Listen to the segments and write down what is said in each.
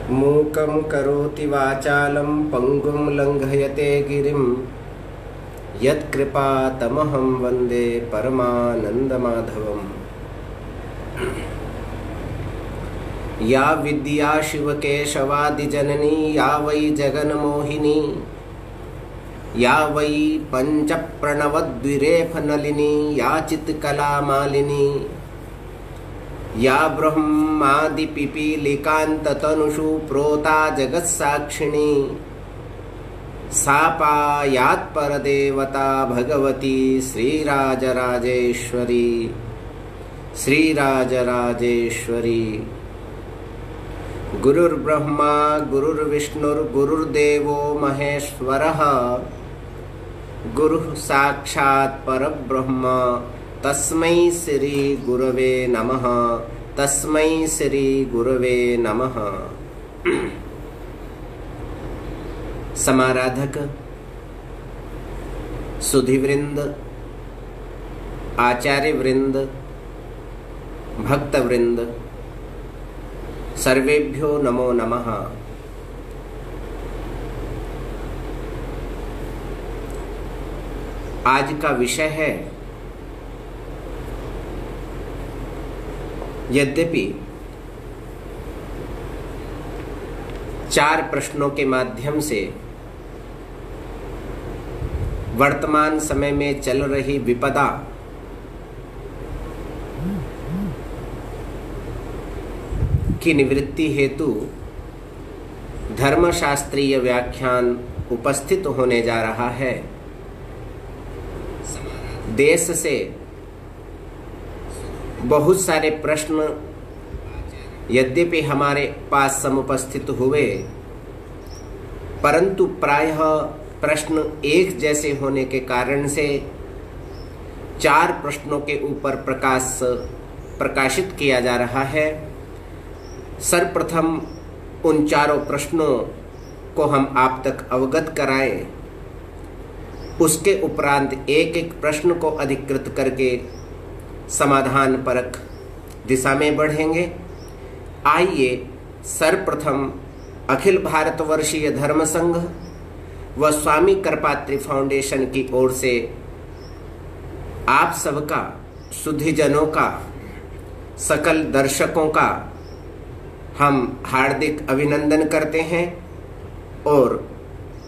मूकं करोति वाचालं पंगुं लंघयते गिरिं यत्कृपातमहं वन्दे परमानन्दमाधवम्। या विद्या शिवकेशवादिजननी या वै जगन्मोहिनी या वै पञ्चप्रणवद्विरेफनलिनी या चित्कलामालिनी या ब्रह्मादिपिपीलिकान्ततनुषु प्रोता जगत्साक्षिणी सा पायात्परदेवता भगवती श्रीराजराजेश्वरी श्रीराजराजेश्वरी। गुरुर्ब्रह्मा गुरुर्विष्णुर्गुरुर्देवो महेश्वरः गुरुः साक्षात् परब्रह्म तस्मै श्री गुरवे नमः तस्मै श्री गुरवे नमः। समाराधक सुधीवृंद, आचार्य वृंद, भक्त वृंद, सर्वेभ्यो नमो नमः। आज का विषय है, यद्यपि 4 प्रश्नों के माध्यम से वर्तमान समय में चल रही विपदा की निवृत्ति हेतु धर्मशास्त्रीय व्याख्यान उपस्थित होने जा रहा है। देश से बहुत सारे प्रश्न यद्यपि हमारे पास समुपस्थित हुए, परंतु प्रायः प्रश्न एक जैसे होने के कारण से 4 प्रश्नों के ऊपर प्रकाशित किया जा रहा है। सर्वप्रथम उन 4 प्रश्नों को हम आप तक अवगत कराएं, उसके उपरांत एक एक प्रश्न को अधिकृत करके समाधान परक दिशा में बढ़ेंगे। आइए सर्वप्रथम अखिल भारतवर्षीय धर्म संघ व स्वामी कृपात्री फाउंडेशन की ओर से आप सबका, सुधीजनों का, सकल दर्शकों का हम हार्दिक अभिनंदन करते हैं। और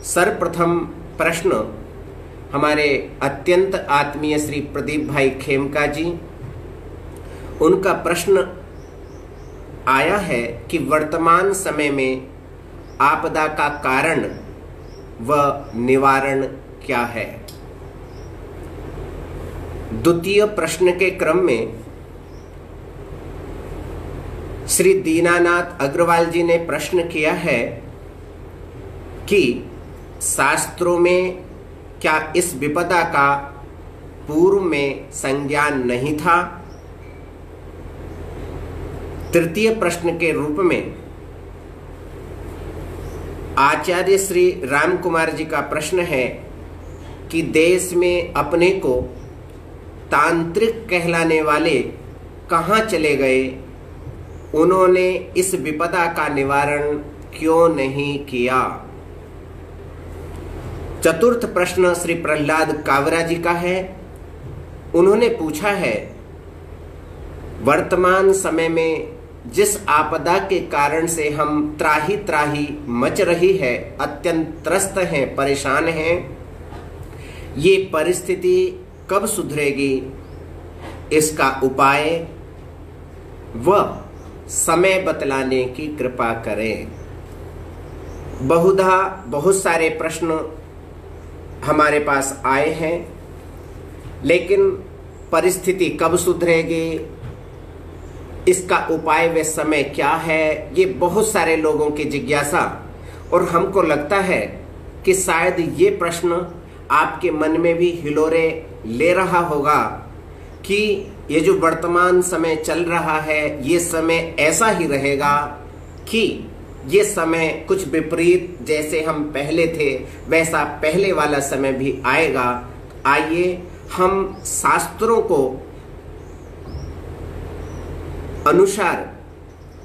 सर्वप्रथम प्रश्न हमारे अत्यंत आत्मीय श्री प्रदीप भाई खेमका जी, उनका प्रश्न आया है कि वर्तमान समय में आपदा का कारण व निवारण क्या है। द्वितीय प्रश्न के क्रम में श्री दीनानाथ अग्रवाल जी ने प्रश्न किया है कि शास्त्रों में क्या इस विपदा का पूर्व में संज्ञान नहीं था। तृतीय प्रश्न के रूप में आचार्य श्री राम कुमार जी का प्रश्न है कि देश में अपने को तांत्रिक कहलाने वाले कहाँ चले गए, उन्होंने इस विपदा का निवारण क्यों नहीं किया। चतुर्थ प्रश्न श्री प्रहलाद कावरा जी का है। उन्होंने पूछा है, वर्तमान समय में जिस आपदा के कारण से हम त्राही त्राही मच रही है, अत्यंत त्रस्त हैं, परेशान हैं, ये परिस्थिति कब सुधरेगी, इसका उपाय व समय बतलाने की कृपा करें। बहुधा बहुत सारे प्रश्न हमारे पास आए हैं, लेकिन परिस्थिति कब सुधरेगी, इसका उपाय व समय क्या है, ये बहुत सारे लोगों की जिज्ञासा। और हमको लगता है कि शायद ये प्रश्न आपके मन में भी हिलोरे ले रहा होगा कि ये जो वर्तमान समय चल रहा है, ये समय ऐसा ही रहेगा कि ये समय कुछ विपरीत, जैसे हम पहले थे वैसा पहले वाला समय भी आएगा। आइए हम शास्त्रों को अनुसार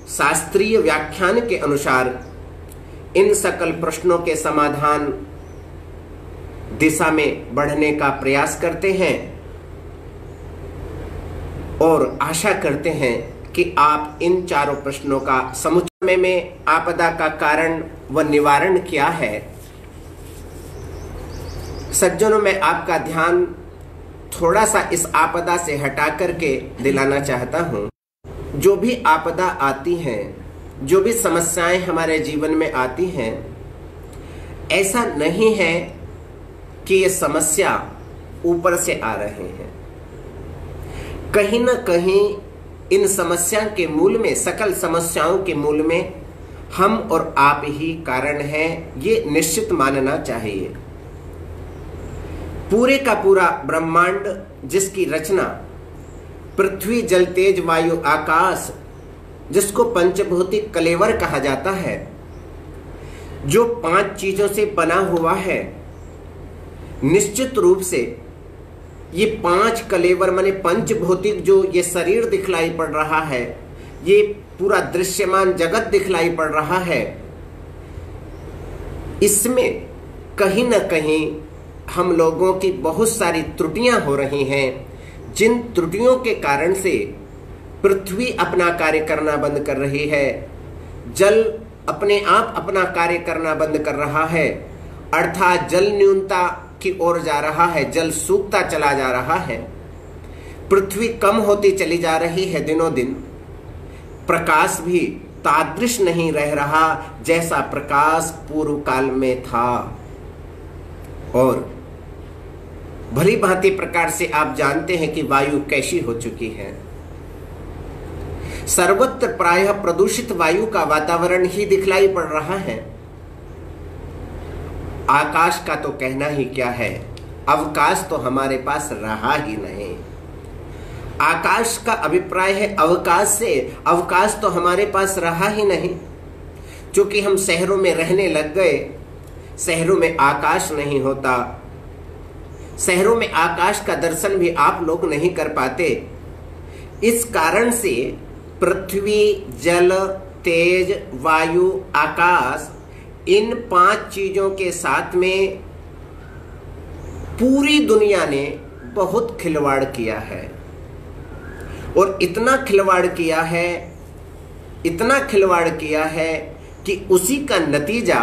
शास्त्रीय व्याख्यान के अनुसार इन सकल प्रश्नों के समाधान दिशा में बढ़ने का प्रयास करते हैं और आशा करते हैं कि आप इन चारों प्रश्नों का समुच्चय में आपदा का कारण व निवारण क्या है। सज्जनों, मैं आपका ध्यान थोड़ा सा इस आपदा से हटा करके दिलाना चाहता हूं। जो भी आपदा आती है, जो भी समस्याएं हमारे जीवन में आती हैं, ऐसा नहीं है कि ये समस्या ऊपर से आ रहे हैं। कहीं ना कहीं इन समस्या के मूल में, सकल समस्याओं के मूल में हम और आप ही कारण हैं, ये निश्चित मानना चाहिए। पूरे का पूरा ब्रह्मांड, जिसकी रचना पृथ्वी, जल, तेज, वायु, आकाश, जिसको पंचभौतिक कलेवर कहा जाता है, जो 5 चीजों से बना हुआ है, निश्चित रूप से ये 5 कलेवर माने पंचभौतिक जो ये शरीर दिखलाई पड़ रहा है, ये पूरा दृश्यमान जगत दिखलाई पड़ रहा है, इसमें कहीं ना कहीं हम लोगों की बहुत सारी त्रुटियां हो रही हैं, जिन त्रुटियों के कारण से पृथ्वी अपना कार्य करना बंद कर रही है, जल अपने आप अपना कार्य करना बंद कर रहा है, अर्थात जल न्यूनता की ओर जा रहा है, जल सूखता चला जा रहा है, पृथ्वी कम होती चली जा रही है दिनों दिन, प्रकाश भी तादृश नहीं रह रहा जैसा प्रकाश पूर्व काल में था। और भली भांति प्रकार से आप जानते हैं कि वायु कैसी हो चुकी है। सर्वत्र प्रायः प्रदूषित वायु का वातावरण ही दिखलाई पड़ रहा है। आकाश का तो कहना ही क्या है, अवकाश तो हमारे पास रहा ही नहीं। आकाश का अभिप्राय है अवकाश से, अवकाश तो हमारे पास रहा ही नहीं, क्योंकि हम शहरों में रहने लग गए। शहरों में आकाश नहीं होता, शहरों में आकाश का दर्शन भी आप लोग नहीं कर पाते। इस कारण से पृथ्वी, जल, तेज, वायु, आकाश, इन 5 चीजों के साथ में पूरी दुनिया ने बहुत खिलवाड़ किया है। और इतना खिलवाड़ किया है, इतना खिलवाड़ किया है कि उसी का नतीजा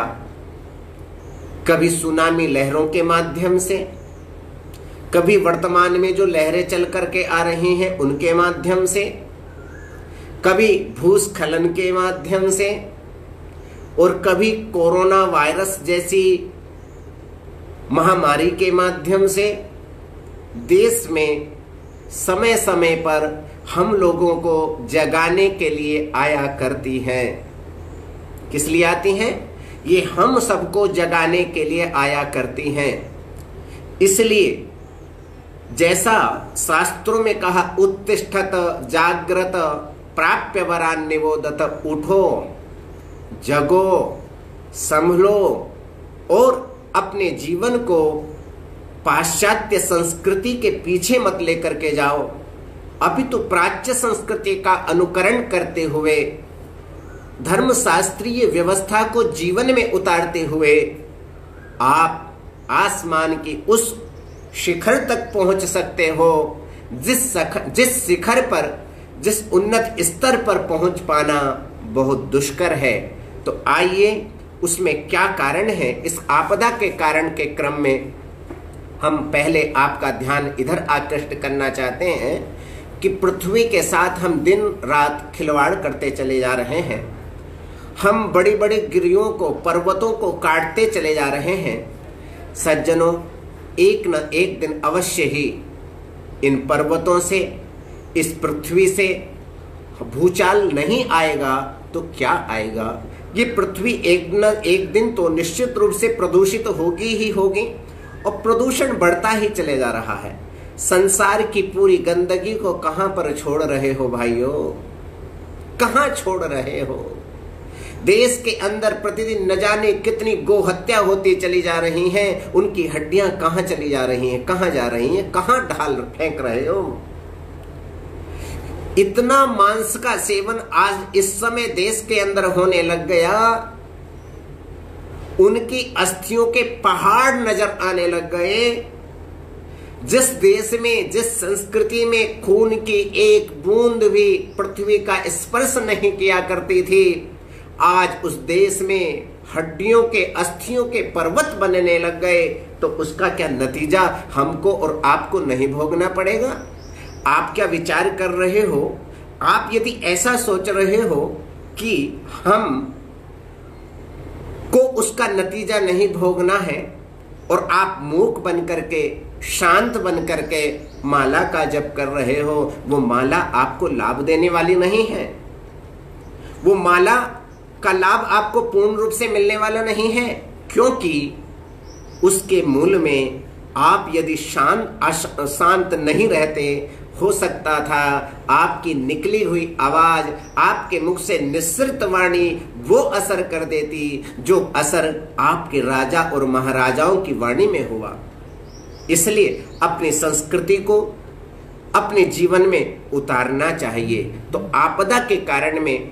कभी सुनामी लहरों के माध्यम से, कभी वर्तमान में जो लहरें चल करके आ रही हैं उनके माध्यम से, कभी भूस्खलन के माध्यम से, और कभी कोरोना वायरस जैसी महामारी के माध्यम से देश में समय समय पर हम लोगों को जगाने के लिए आया करती हैं। किस लिए आती हैं? ये हम सबको जगाने के लिए आया करती हैं। इसलिए जैसा शास्त्रों में कहा, उत्तिष्ठत जाग्रत प्राप्य वरान निवोदत, उठो, जगो, संभलो और अपने जीवन को पाश्चात्य संस्कृति के पीछे मत लेकर के जाओ, अभी तो प्राच्य संस्कृति का अनुकरण करते हुए, धर्मशास्त्रीय व्यवस्था को जीवन में उतारते हुए आप आसमान की उस शिखर तक पहुंच सकते हो जिस शिखर पर, जिस उन्नत स्तर पर पहुंच पाना बहुत दुष्कर है। तो आइए उसमें क्या कारण है, इस आपदा के कारण के क्रम में हम पहले आपका ध्यान इधर आकृष्ट करना चाहते हैं कि पृथ्वी के साथ हम दिन रात खिलवाड़ करते चले जा रहे हैं। हम बड़ी बड़ी गिरियों को, पर्वतों को काटते चले जा रहे हैं। सज्जनों, एक न एक दिन अवश्य ही इन पर्वतों से, इस पृथ्वी से भूचाल नहीं आएगा तो क्या आएगा? ये पृथ्वी एक न एक दिन तो निश्चित रूप से प्रदूषित होगी ही होगी, और प्रदूषण बढ़ता ही चले जा रहा है। संसार की पूरी गंदगी को कहां पर छोड़ रहे हो भाइयों? कहां छोड़ रहे हो? देश के अंदर प्रतिदिन न जाने कितनी गो हत्या होती चली जा रही हैं, उनकी हड्डियां कहां चली जा रही हैं, कहां जा रही हैं, कहां ढाल फेंक रहे हो? इतना मांस का सेवन आज इस समय देश के अंदर होने लग गया, उनकी अस्थियों के पहाड़ नजर आने लग गए। जिस देश में, जिस संस्कृति में खून की एक बूंद भी पृथ्वी का स्पर्श नहीं किया करती थी, आज उस देश में हड्डियों के, अस्थियों के पर्वत बनने लग गए। तो उसका क्या नतीजा हमको और आपको नहीं भोगना पड़ेगा? आप क्या विचार कर रहे हो? आप यदि ऐसा सोच रहे हो कि हम को उसका नतीजा नहीं भोगना है और आप मूक बन करके, शांत बन करके माला का जप कर रहे हो, वो माला आपको लाभ देने वाली नहीं है। वो माला का लाभ आपको पूर्ण रूप से मिलने वाला नहीं है, क्योंकि उसके मूल में आप यदि शांत नहीं रहते, हो सकता था आपकी निकली हुई आवाज, आपके मुख से निस्सृत वाणी वो असर कर देती जो असर आपके राजा और महाराजाओं की वाणी में हुआ। इसलिए अपनी संस्कृति को अपने जीवन में उतारना चाहिए। तो आपदा के कारण में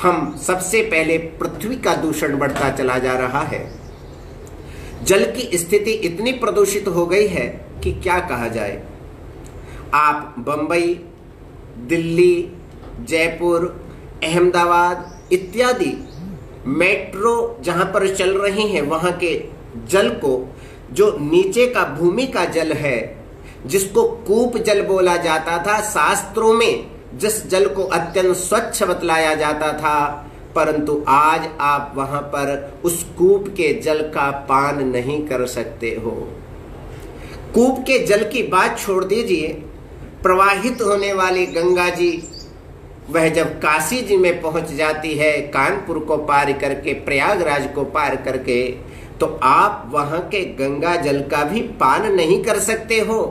हम सबसे पहले पृथ्वी का दूषण बढ़ता चला जा रहा है। जल की स्थिति इतनी प्रदूषित हो गई है कि क्या कहा जाए। आप बंबई, दिल्ली, जयपुर, अहमदाबाद इत्यादि मेट्रो जहां पर चल रही हैं, वहां के जल को, जो नीचे का भूमि का जल है, जिसको कूप जल बोला जाता था, शास्त्रों में जिस जल को अत्यंत स्वच्छ बतलाया जाता था, परंतु आज आप वहां पर उस कूप के जल का पान नहीं कर सकते हो। कूप के जल की बात छोड़ दीजिए, प्रवाहित होने वाली गंगा जी, वह जब काशी जी में पहुंच जाती है, कानपुर को पार करके, प्रयागराज को पार करके, तो आप वहां के गंगा जल का भी पान नहीं कर सकते हो।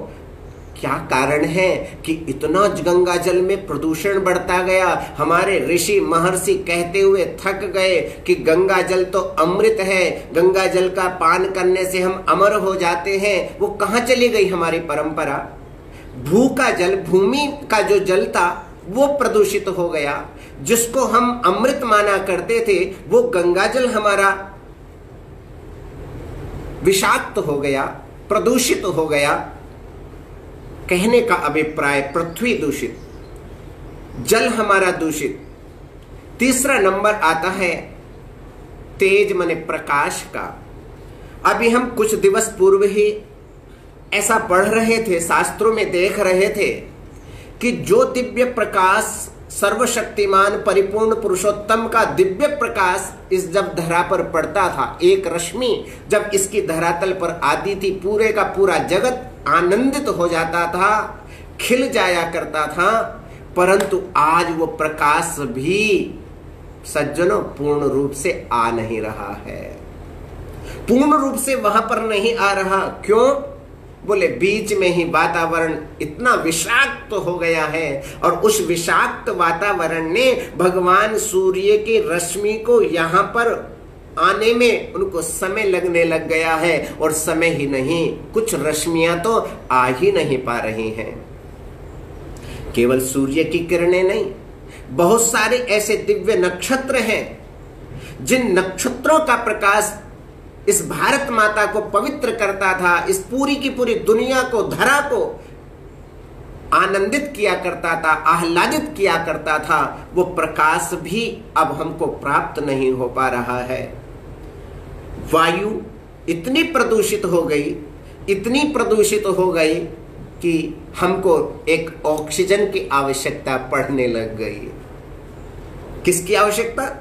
क्या कारण है कि इतना गंगा जल में प्रदूषण बढ़ता गया? हमारे ऋषि महर्षि कहते हुए थक गए कि गंगा जल तो अमृत है, गंगा जल का पान करने से हम अमर हो जाते हैं। वो कहाँ चली गई हमारी परंपरा? भू का जल, भूमि का जो जल था वो प्रदूषित हो गया। जिसको हम अमृत माना करते थे, वो गंगा जल हमारा विषाक्त हो गया, प्रदूषित हो गया। कहने का अभिप्राय, पृथ्वी दूषित, जल हमारा दूषित। तीसरा नंबर आता है तेज माने प्रकाश का। अभी हम कुछ दिवस पूर्व ही ऐसा पढ़ रहे थे, शास्त्रों में देख रहे थे कि जो दिव्य प्रकाश, सर्वशक्तिमान परिपूर्ण पुरुषोत्तम का दिव्य प्रकाश इस जब धरा पर पड़ता था, एक रश्मि जब इसकी धरातल पर आती थी, पूरे का पूरा जगत आनंदित हो जाता था, खिल जाया करता था। परंतु आज वो प्रकाश भी सज्जनों पूर्ण रूप से आ नहीं रहा है, पूर्ण रूप से वहां पर नहीं आ रहा। क्यों? बोले बीच में ही वातावरण इतना विषाक्त हो गया है, और उस विषाक्त वातावरण ने भगवान सूर्य की रश्मि को यहां पर आने में उनको समय लगने लग गया है। और समय ही नहीं, कुछ रश्मियां तो आ ही नहीं पा रही हैं। केवल सूर्य की किरणें नहीं, बहुत सारे ऐसे दिव्य नक्षत्र हैं जिन नक्षत्रों का प्रकाश इस भारत माता को पवित्र करता था, इस पूरी की पूरी दुनिया को, धरा को आनंदित किया करता था, आह्लादित किया करता था। वो प्रकाश भी अब हमको प्राप्त नहीं हो पा रहा है। वायु इतनी प्रदूषित हो गई, इतनी प्रदूषित हो गई कि हमको एक ऑक्सीजन की आवश्यकता पड़ने लग गई। किसकी आवश्यकता?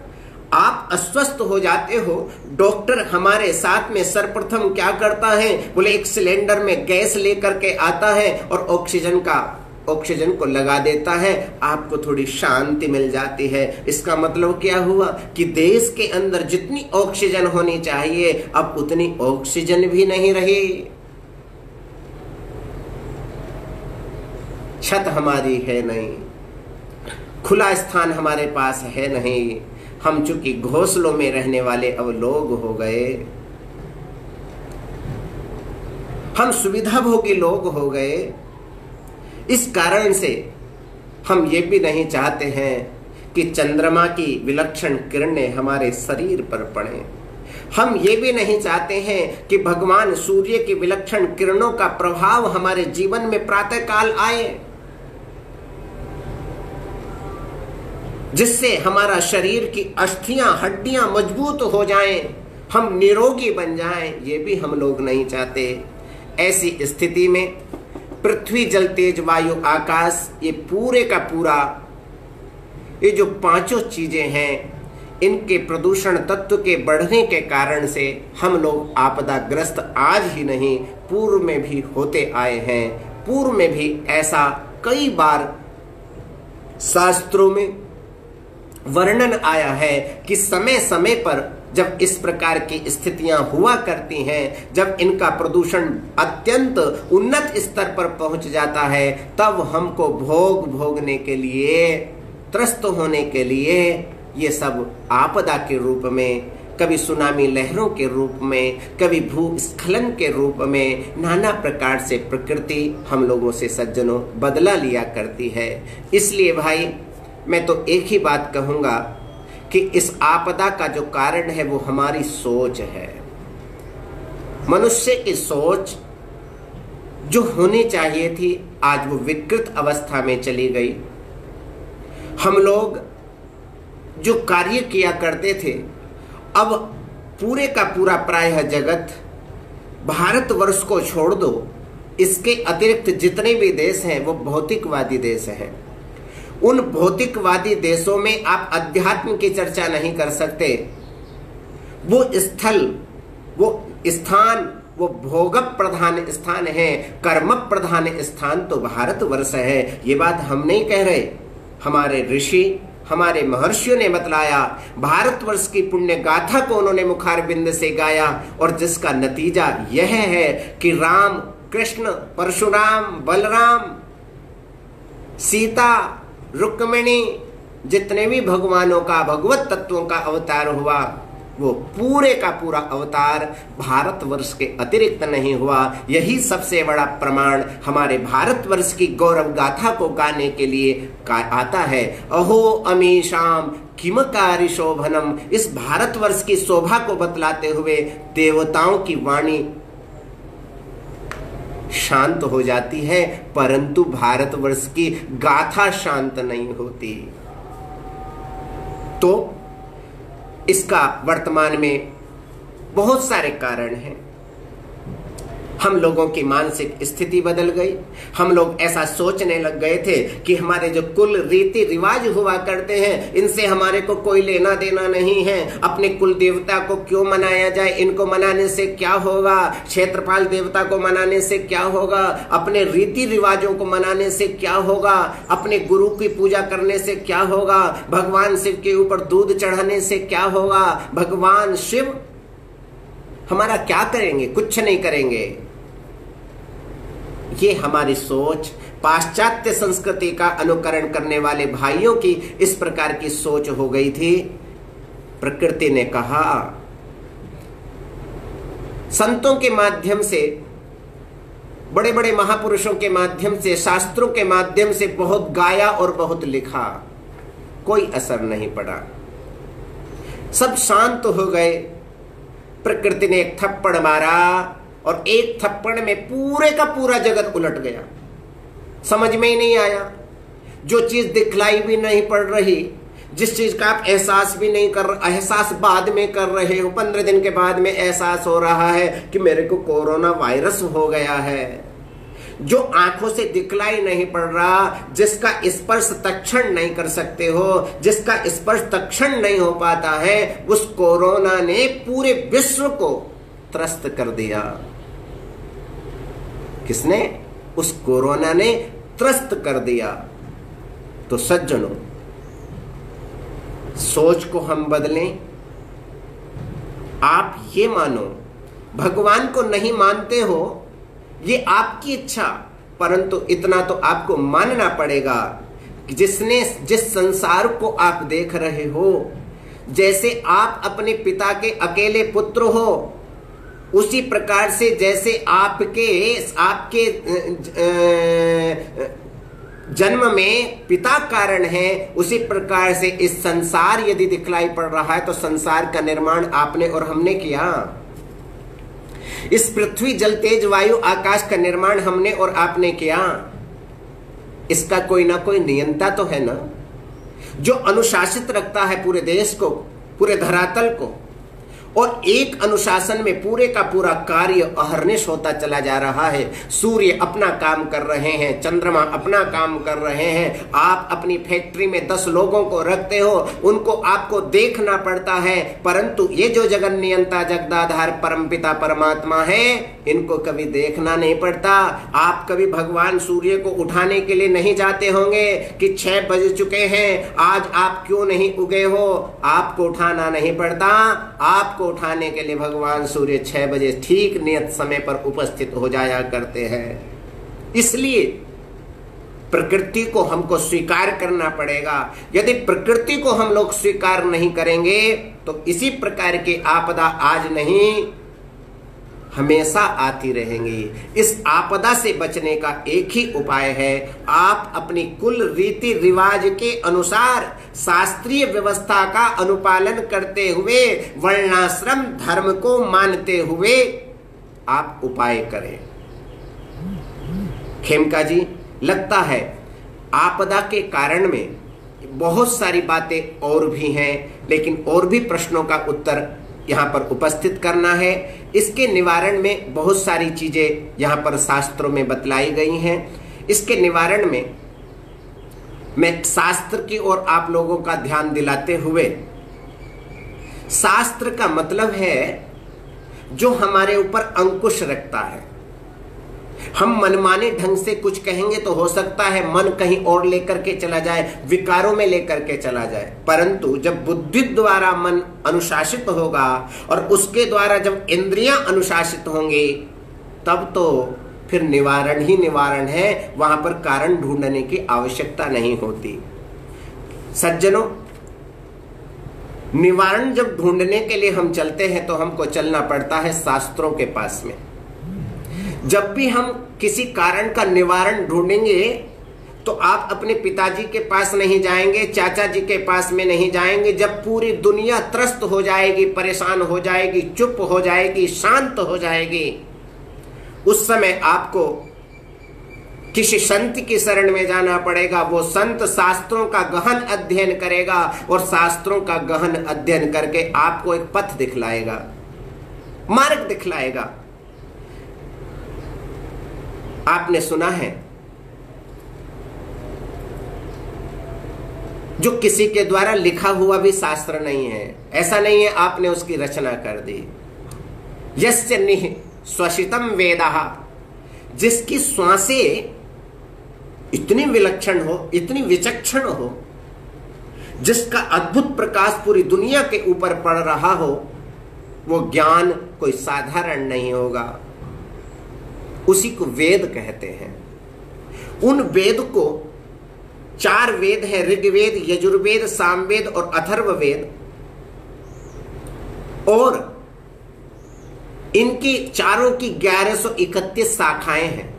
आप अस्वस्थ हो जाते हो, डॉक्टर हमारे साथ में सर्वप्रथम क्या करता है? बोले एक सिलेंडर में गैस लेकर के आता है और ऑक्सीजन को लगा देता है, आपको थोड़ी शांति मिल जाती है। इसका मतलब क्या हुआ कि देश के अंदर जितनी ऑक्सीजन होनी चाहिए, अब उतनी ऑक्सीजन भी नहीं रही। छत हमारी है नहीं, खुला स्थान हमारे पास है नहीं। हम चूंकि घोंसलों में रहने वाले अब लोग हो गए, हम सुविधा भोगी लोग हो गए। इस कारण से हम ये भी नहीं चाहते हैं कि चंद्रमा की विलक्षण किरणें हमारे शरीर पर पड़े। हम ये भी नहीं चाहते हैं कि भगवान सूर्य की विलक्षण किरणों का प्रभाव हमारे जीवन में प्रातःकाल आए, जिससे हमारा शरीर की अस्थियां हड्डियां मजबूत हो जाएं, हम निरोगी बन जाएं। ये भी हम लोग नहीं चाहते। ऐसी स्थिति में पृथ्वी, जल, तेज, वायु, आकाश, ये पूरे का पूरा, ये जो पांचों चीजें हैं, इनके प्रदूषण तत्व के बढ़ने के कारण से हम लोग आपदाग्रस्त आज ही नहीं, पूर्व में भी होते आए हैं। पूर्व में भी ऐसा कई बार शास्त्रों में वर्णन आया है कि समय समय पर जब इस प्रकार की स्थितियां हुआ करती हैं, जब इनका प्रदूषण अत्यंत उन्नत स्तर पर पहुंच जाता है, तब हमको भोगने के लिए, त्रस्त होने के लिए, ये सब आपदा के रूप में, कभी सुनामी लहरों के रूप में, कभी भूस्खलन के रूप में, नाना प्रकार से प्रकृति हम लोगों से सज्जनों बदला लिया करती है। इसलिए भाई मैं तो एक ही बात कहूंगा कि इस आपदा का जो कारण है वो हमारी सोच है। मनुष्य की सोच जो होनी चाहिए थी, आज वो विकृत अवस्था में चली गई। हम लोग जो कार्य किया करते थे, अब पूरे का पूरा प्रायः जगत, भारतवर्ष को छोड़ दो, इसके अतिरिक्त जितने भी देश हैं वो भौतिकवादी देश हैं। उन भौतिकवादी देशों में आप अध्यात्म की चर्चा नहीं कर सकते। वो स्थल, वो स्थान, वो भोग प्रधान स्थान है, कर्म प्रधान स्थान तो भारतवर्ष है। ये बात हम नहीं कह रहे, हमारे ऋषि, हमारे महर्षियों ने बतलाया। भारतवर्ष की पुण्य गाथा को उन्होंने मुखारबिंद से गाया, और जिसका नतीजा यह है कि राम, कृष्ण, परशुराम, बलराम, सीता, रुक्मिणी, जितने भी भगवानों का, भगवत तत्वों का अवतार हुआ, वो पूरे का पूरा अवतार भारतवर्ष के अतिरिक्त नहीं हुआ। यही सबसे बड़ा प्रमाण हमारे भारतवर्ष की गौरव गाथा को गाने के लिए आता है। अहो अमीशाम किमकारी शोभनम, इस भारतवर्ष की शोभा को बतलाते हुए देवताओं की वाणी शांत हो जाती है, परंतु भारतवर्ष की गाथा शांत नहीं होती। तो इसका वर्तमान में बहुत सारे कारण हैं। हम लोगों की मानसिक स्थिति बदल गई। हम लोग ऐसा सोचने लग गए थे कि हमारे जो कुल रीति रिवाज हुआ करते हैं, इनसे हमारे को कोई लेना देना नहीं है। अपने कुल देवता को क्यों मनाया जाए, इनको मनाने से क्या होगा, क्षेत्रपाल देवता को मनाने से क्या होगा, अपने रीति रिवाजों को मनाने से क्या होगा, अपने गुरु की पूजा करने से क्या होगा, भगवान शिव के ऊपर दूध चढ़ाने से क्या होगा, भगवान शिव हमारा क्या करेंगे, कुछ नहीं करेंगे। ये हमारी सोच, पाश्चात्य संस्कृति का अनुकरण करने वाले भाइयों की इस प्रकार की सोच हो गई थी। प्रकृति ने कहा, संतों के माध्यम से, बड़े बड़े महापुरुषों के माध्यम से, शास्त्रों के माध्यम से बहुत गाया और बहुत लिखा, कोई असर नहीं पड़ा। सब शांत हो गए। प्रकृति ने एक थप्पड़ मारा और एक थप्पड़ में पूरे का पूरा जगत उलट गया। समझ में ही नहीं आया। जो चीज दिखलाई भी नहीं पड़ रही, जिस चीज का आप एहसास भी नहीं कर, एहसास बाद में कर रहे हो, 15 दिन के बाद में एहसास हो रहा है कि मेरे को कोरोना वायरस हो गया है। जो आंखों से दिखलाई नहीं पड़ रहा, जिसका स्पर्श तक्षण नहीं कर सकते हो, जिसका स्पर्श तक्षण नहीं हो पाता है, उस कोरोना ने पूरे विश्व को त्रस्त कर दिया। किसने? उस कोरोना ने त्रस्त कर दिया। तो सज्जनों, सोच को हम बदलें। आप ये मानो, भगवान को नहीं मानते हो, ये आपकी इच्छा, परंतु इतना तो आपको मानना पड़ेगा कि जिस संसार को आप देख रहे हो, जैसे आप अपने पिता के अकेले पुत्र हो, उसी प्रकार से जैसे आपके जन्म में पिता कारण है, उसी प्रकार से इस संसार यदि दिखलाई पड़ रहा है तो संसार का निर्माण आपने और हमने किया। इस पृथ्वी जल तेज वायु आकाश का निर्माण हमने और आपने किया। इसका कोई ना कोई नियंता तो है ना, जो अनुशासित रखता है पूरे देश को, पूरे धरातल को, और एक अनुशासन में पूरे का पूरा कार्य अहर्निश होता चला जा रहा है। सूर्य अपना काम कर रहे हैं, चंद्रमा अपना काम कर रहे हैं। आप अपनी फैक्ट्री में 10 लोगों को रखते हो, उनको आपको देखना पड़ता है, परंतु ये जो जगन नियंता जगदाधार परमपिता परमात्मा है, इनको कभी देखना नहीं पड़ता। आप कभी भगवान सूर्य को उठाने के लिए नहीं जाते होंगे कि 6 बज चुके हैं, आज आप क्यों नहीं उगे हो। आपको उठाना नहीं पड़ता, आपको उठाने के लिए भगवान सूर्य 6 बजे ठीक नियत समय पर उपस्थित हो जाया करते हैं। इसलिए प्रकृति को हमको स्वीकार करना पड़ेगा। यदि प्रकृति को हम लोग स्वीकार नहीं करेंगे तो इसी प्रकार की आपदा आज नहीं हमेशा आती रहेंगी। इस आपदा से बचने का एक ही उपाय है, आप अपनी कुल रीति रिवाज के अनुसार शास्त्रीय व्यवस्था का अनुपालन करते हुए, वर्णाश्रम धर्म को मानते हुए आप उपाय करें। खेमका जी, लगता है आपदा के कारण में बहुत सारी बातें और भी हैं, लेकिन और भी प्रश्नों का उत्तर यहाँ पर उपस्थित करना है। इसके निवारण में बहुत सारी चीजें यहाँ पर शास्त्रों में बतलाई गई हैं। इसके निवारण में मैं शास्त्र की ओर आप लोगों का ध्यान दिलाते हुए, शास्त्र का मतलब है जो हमारे ऊपर अंकुश रखता है। हम मनमाने ढंग से कुछ कहेंगे तो हो सकता है मन कहीं और लेकर के चला जाए, विकारों में लेकर के चला जाए, परंतु जब बुद्धि द्वारा मन अनुशासित होगा और उसके द्वारा जब इंद्रियां अनुशासित होंगी, तब तो फिर निवारण ही निवारण है, वहां पर कारण ढूंढने की आवश्यकता नहीं होती। सज्जनों, निवारण जब ढूंढने के लिए हम चलते हैं तो हमको चलना पड़ता है शास्त्रों के पास में। जब भी हम किसी कारण का निवारण ढूंढेंगे तो आप अपने पिताजी के पास नहीं जाएंगे, चाचा जी के पास में नहीं जाएंगे। जब पूरी दुनिया त्रस्त हो जाएगी, परेशान हो जाएगी, चुप हो जाएगी, शांत हो जाएगी, उस समय आपको किसी संत की शरण में जाना पड़ेगा। वो संत शास्त्रों का गहन अध्ययन करेगा और शास्त्रों का गहन अध्ययन करके आपको एक पथ दिखलाएगा, मार्ग दिखलाएगा। आपने सुना है, जो किसी के द्वारा लिखा हुआ भी शास्त्र नहीं है, ऐसा नहीं है आपने उसकी रचना कर दी। यस्य निः स्वशितम वेदः, जिसकी श्वासें इतनी विलक्षण हो, इतनी विचक्षण हो, जिसका अद्भुत प्रकाश पूरी दुनिया के ऊपर पड़ रहा हो, वो ज्ञान कोई साधारण नहीं होगा। उसी को वेद कहते हैं। उन वेद को 4 वेद हैं, ऋग्वेद, यजुर्वेद, सामवेद और अथर्ववेद, और इनकी चारों की 1131 शाखाएं हैं।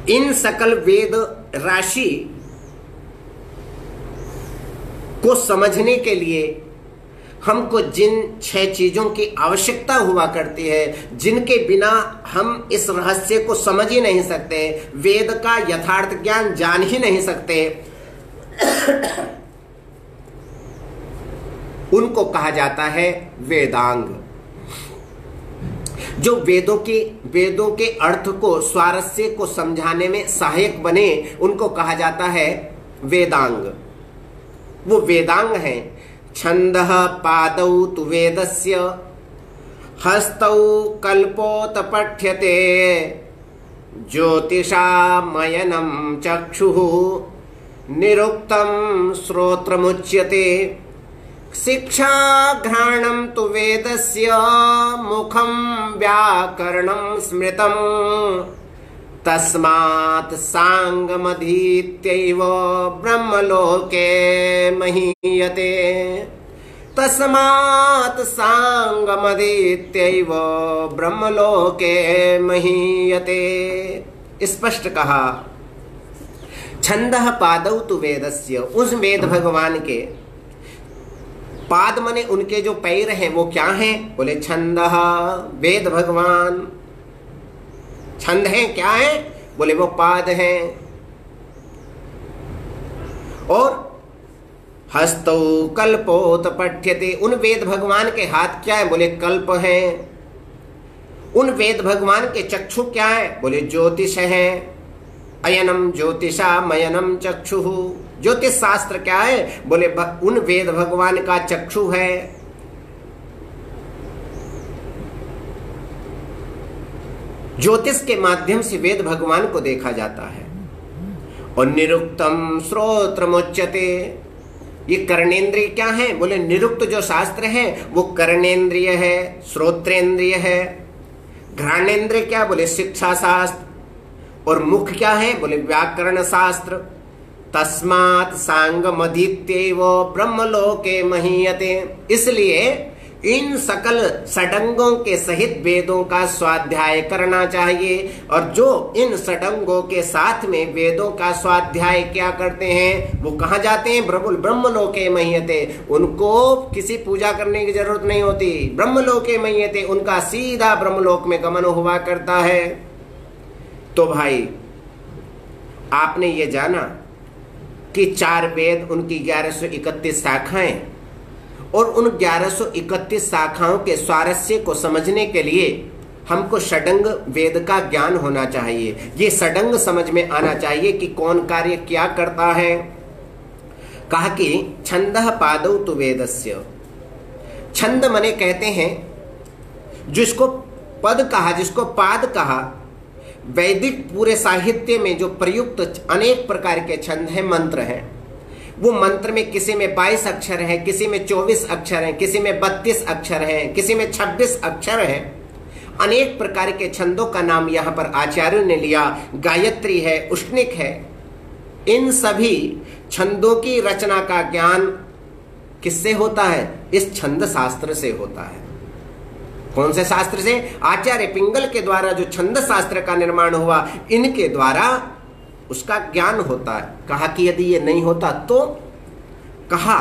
इन सकल वेद राशि को समझने के लिए हमको जिन 6 चीजों की आवश्यकता हुआ करती है, जिनके बिना हम इस रहस्य को समझ ही नहीं सकते, वेद का यथार्थ ज्ञान जान ही नहीं सकते, उनको कहा जाता है वेदांग। जो वेदों के अर्थ को, स्वारस्य को समझाने में सहायक बने, उनको कहा जाता है वेदांग। वो वेदांग है। छंदः पादौ तु वेदस्य, हस्तौ कल्पोत पठ्यते, ज्योतिषामयनं चक्षुः, निरुक्तं श्रोत्रमुच्यते, शिक्षा घ्राणं तु वेदस्य, मुखं व्याकरणं स्मृतं, तस्मात् सांगमधीत्यैव ब्रह्मलोके महीयते। तस्मात् सांगमधीत्यैव ब्रह्मलोके महीयते। स्पष्ट कहा छंदः पादौ तु वेदस्य, उस वेद भगवान के पाद मने उनके जो पैर हैं वो क्या हैं? बोले छंदः, वेद भगवान छंद हैं, क्या है? बोले वो पाद हैं। और हस्तौ कल्पोत पठ्यते, उन वेद भगवान के हाथ क्या है? बोले कल्प हैं। उन वेद भगवान के चक्षु क्या है? बोले ज्योतिष है। अयनम ज्योतिषा मयनम चक्षुः, ज्योतिष शास्त्र क्या है? बोले उन वेद भगवान का चक्षु है। ज्योतिष के माध्यम से वेद भगवान को देखा जाता है। और निरुक्तम श्रोत्रमुच्यते, ये कर्णेंद्रिय क्या है? बोले निरुक्त जो शास्त्र है वो कर्णेंद्रिय है, श्रोत्रेंद्रिय है। घ्राणेंद्रिय क्या? बोले शिक्षा शास्त्र। और मुख क्या है? बोले व्याकरण शास्त्र। तस्मात् सांगमधीत्यैव ब्रह्मलोके महीयते, इसलिए इन सकल षडंगों के सहित वेदों का स्वाध्याय करना चाहिए। और जो इन षडंगों के साथ में वेदों का स्वाध्याय क्या करते हैं, वो कहाँ जाते हैं? ब्रह्मलोके महीयते, उनको किसी पूजा करने की जरूरत नहीं होती। ब्रह्मलोके महीयते, उनका सीधा ब्रह्मलोक में गमन हुआ करता है। तो भाई आपने ये जाना कि 4 वेद, उनकी 1131 शाखाएं, और उन 1131 शाखाओं के स्वारस्य को समझने के लिए हमको षडंग वेद का ज्ञान होना चाहिए। ये षडंग समझ में आना चाहिए कि कौन कार्य क्या करता है। कहा कि छंदः पादौ तु वेदस्य, छंद मने कहते हैं जिसको पद कहा, जिसको पाद कहा। वैदिक पूरे साहित्य में जो प्रयुक्त अनेक प्रकार के छंद हैं, मंत्र हैं, वो मंत्र में किसी में 22 अक्षर हैं, किसी में 24 अक्षर हैं, किसी में 32 अक्षर हैं, किसी में 26 अक्षर हैं। अनेक प्रकार के छंदों का नाम यहाँ पर आचार्यों ने लिया। गायत्री है, उष्णिक है। इन सभी छंदों की रचना का ज्ञान किससे होता है? इस छंद शास्त्र से होता है। कौन से शास्त्र से? आचार्य पिंगल के द्वारा जो छंद शास्त्र का निर्माण हुआ, इनके द्वारा उसका ज्ञान होता है। कहा कि यदि ये नहीं होता तो? कहा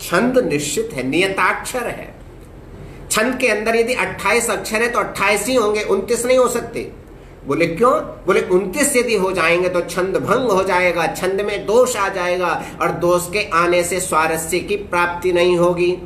छंद निश्चित है, नियताक्षर है। छंद के अंदर यदि 28 अक्षर है तो 28 ही होंगे, 29 नहीं हो सकते। बोले क्यों? बोले 29 यदि हो जाएंगे तो छंद भंग हो जाएगा, छंद में दोष आ जाएगा, और दोष के आने से स्वारस्य की प्राप्ति नहीं होगी।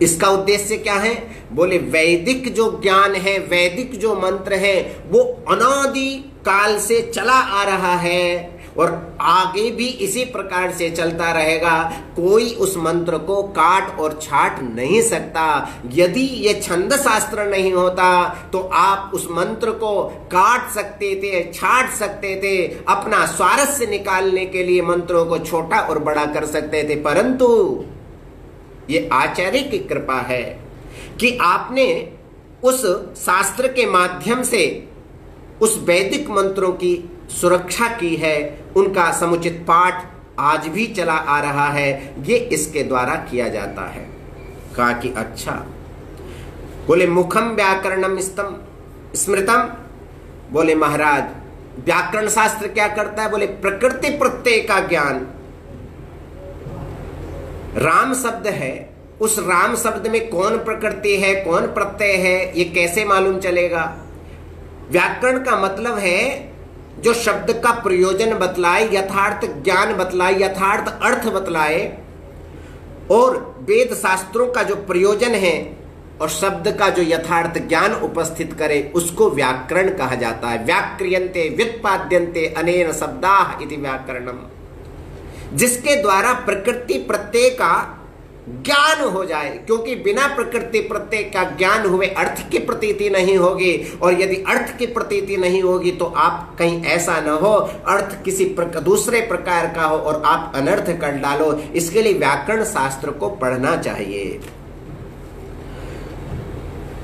इसका उद्देश्य क्या है? बोले वैदिक जो ज्ञान है, वैदिक जो मंत्र है, वो अनादि काल से चला आ रहा है और आगे भी इसी प्रकार से चलता रहेगा। कोई उस मंत्र को काट और छाट नहीं सकता। यदि ये छंद शास्त्र नहीं होता तो आप उस मंत्र को काट सकते थे, छाट सकते थे, अपना स्वारस्य निकालने के लिए मंत्रों को छोटा और बड़ा कर सकते थे। परंतु ये आचार्य की कृपा है कि आपने उस शास्त्र के माध्यम से उस वैदिक मंत्रों की सुरक्षा की है। उनका समुचित पाठ आज भी चला आ रहा है। ये इसके द्वारा किया जाता है। कहा कि अच्छा। बोले मुखम व्याकरणम स्मृतम। बोले महाराज व्याकरण शास्त्र क्या करता है? बोले प्रकृति प्रत्यय का ज्ञान। राम शब्द है, उस राम शब्द में कौन प्रकृति है, कौन प्रत्यय है, ये कैसे मालूम चलेगा? व्याकरण का मतलब है जो शब्द का प्रयोजन बतलाए, यथार्थ ज्ञान बतलाए, यथार्थ अर्थ बतलाए। और वेद शास्त्रों का जो प्रयोजन है और शब्द का जो यथार्थ ज्ञान उपस्थित करे, उसको व्याकरण कहा जाता है। व्याक्रियन्ते व्युत्पाद्यन्ते अनेन शब्दाः इति व्याकरणम। जिसके द्वारा प्रकृति प्रत्यय का ज्ञान हो जाए, क्योंकि बिना प्रकृति प्रत्यय का ज्ञान हुए अर्थ की प्रतीति नहीं होगी। और यदि अर्थ की प्रतीति नहीं होगी तो आप कहीं ऐसा न हो अर्थ किसी दूसरे प्रकार का हो और आप अनर्थ कर डालो। इसके लिए व्याकरण शास्त्र को पढ़ना चाहिए।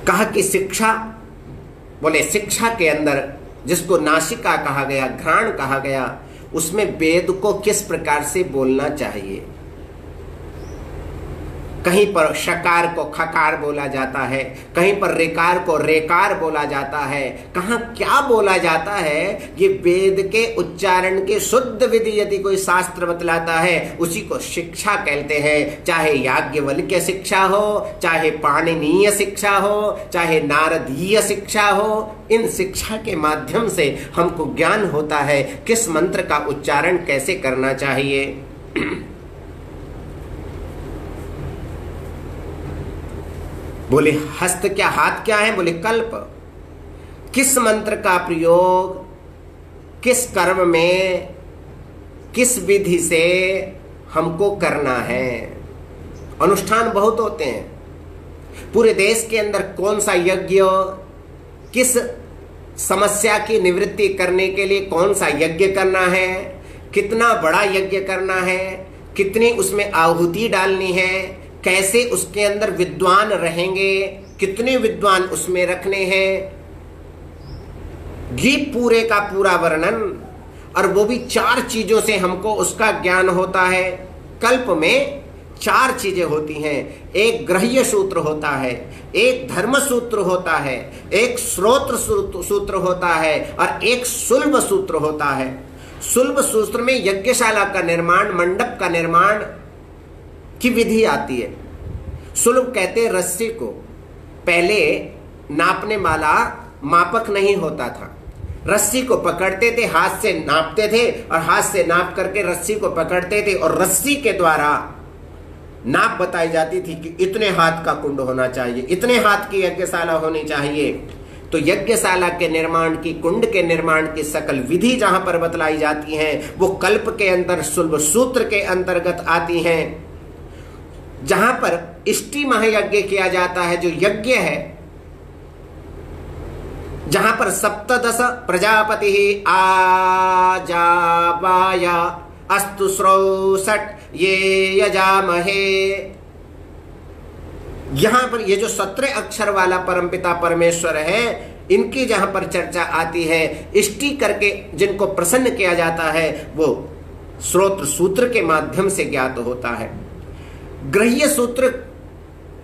कहा कि शिक्षा। बोले शिक्षा के अंदर जिसको नासिका कहा गया, घ्राण कहा गया, उसमें वेद को किस प्रकार से बोलना चाहिए। कहीं पर शकार को खकार बोला जाता है, कहीं पर रेकार को रेकार बोला जाता है, कहाँ क्या बोला जाता है, ये वेद के उच्चारण के शुद्ध विधि यदि कोई शास्त्र बतलाता है उसी को शिक्षा कहते हैं। चाहे याज्ञवल्क्य शिक्षा हो, चाहे पाणिनीय शिक्षा हो, चाहे नारदीय शिक्षा हो, इन शिक्षा के माध्यम से हमको ज्ञान होता है किस मंत्र का उच्चारण कैसे करना चाहिए। बोले हस्त क्या, हाथ क्या है? बोले कल्प। किस मंत्र का प्रयोग किस कर्म में किस विधि से हमको करना है। अनुष्ठान बहुत होते हैं पूरे देश के अंदर, कौन सा यज्ञ किस समस्या की निवृत्ति करने के लिए कौन सा यज्ञ करना है, कितना बड़ा यज्ञ करना है, कितनी उसमें आहुति डालनी है, कैसे उसके अंदर विद्वान रहेंगे, कितने विद्वान उसमें रखने हैं, ये पूरे का पूरा वर्णन। और वो भी 4 चीजों से हमको उसका ज्ञान होता है। कल्प में 4 चीजें होती हैं। एक ग्रह्य सूत्र होता है, एक धर्म सूत्र होता है, एक श्रोत्र सूत्र होता है और एक सुलभ सूत्र होता है। सुलभ सूत्र में यज्ञशाला का निर्माण, मंडप का निर्माण की विधि आती है। सुलभ कहते हैं रस्सी को। पहले नापने वाला मापक नहीं होता था, रस्सी को पकड़ते थे, हाथ से नापते थे और हाथ से नाप करके रस्सी को पकड़ते थे और रस्सी के द्वारा नाप बताई जाती थी कि इतने हाथ का कुंड होना चाहिए, इतने हाथ की यज्ञशाला होनी चाहिए। तो यज्ञशाला के निर्माण की, कुंड के निर्माण की सकल विधि जहां पर बतलाई जाती हैं वो कल्प के अंदर सुलभ सूत्र के अंतर्गत आती हैं। जहां पर इष्टि महायज्ञ किया जाता है, जो यज्ञ है, जहां पर सप्तदश प्रजापति आजावाय अस्तु स्रौषट ये यजामहे, यहां पर ये जो 17 अक्षर वाला परमपिता परमेश्वर है, इनकी जहां पर चर्चा आती है, इष्टि करके जिनको प्रसन्न किया जाता है वो श्रोत्र सूत्र के माध्यम से ज्ञात होता है। ग्रह्य सूत्र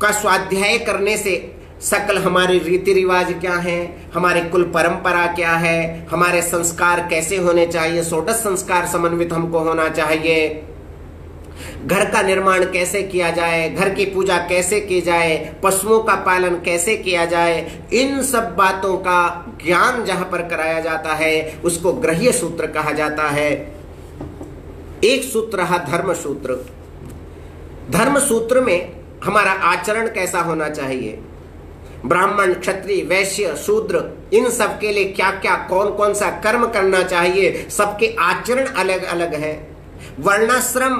का स्वाध्याय करने से सकल हमारे रीति रिवाज क्या हैं, हमारे कुल परंपरा क्या है, हमारे संस्कार कैसे होने चाहिए, 16 संस्कार समन्वित हमको होना चाहिए, घर का निर्माण कैसे किया जाए, घर की पूजा कैसे की जाए, पशुओं का पालन कैसे किया जाए, इन सब बातों का ज्ञान जहां पर कराया जाता है उसको ग्रह्य सूत्र कहा जाता है। एक सूत्र रहा धर्म सूत्र। धर्म सूत्र में हमारा आचरण कैसा होना चाहिए, ब्राह्मण, क्षत्रिय, वैश्य, शूद्र, इन सब के लिए क्या क्या कौन कौन सा कर्म करना चाहिए, सबके आचरण अलग अलग है। वर्णाश्रम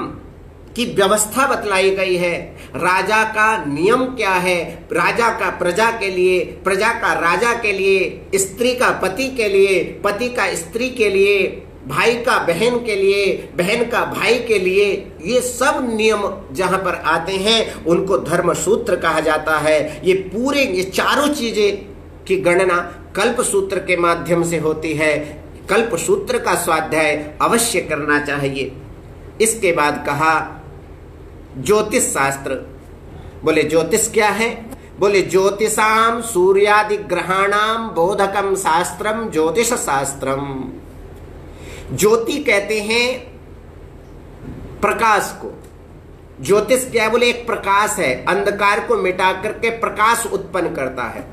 की व्यवस्था बतलाई गई है। राजा का नियम क्या है, राजा का प्रजा के लिए, प्रजा का राजा के लिए, स्त्री का पति के लिए, पति का स्त्री के लिए, भाई का बहन के लिए, बहन का भाई के लिए, ये सब नियम जहां पर आते हैं उनको धर्म सूत्र कहा जाता है। ये पूरे ये चारों चीजें की गणना कल्प सूत्र के माध्यम से होती है। कल्प सूत्र का स्वाध्याय अवश्य करना चाहिए। इसके बाद कहा ज्योतिष शास्त्र। बोले ज्योतिष क्या है? बोले ज्योतिषाम सूर्यादि ग्रहाणाम बोधकम शास्त्रम ज्योतिष शास्त्रम। ज्योति कहते हैं प्रकाश को। ज्योतिष क्या है? बोले एक प्रकाश है, अंधकार को मिटा करके प्रकाश उत्पन्न करता है।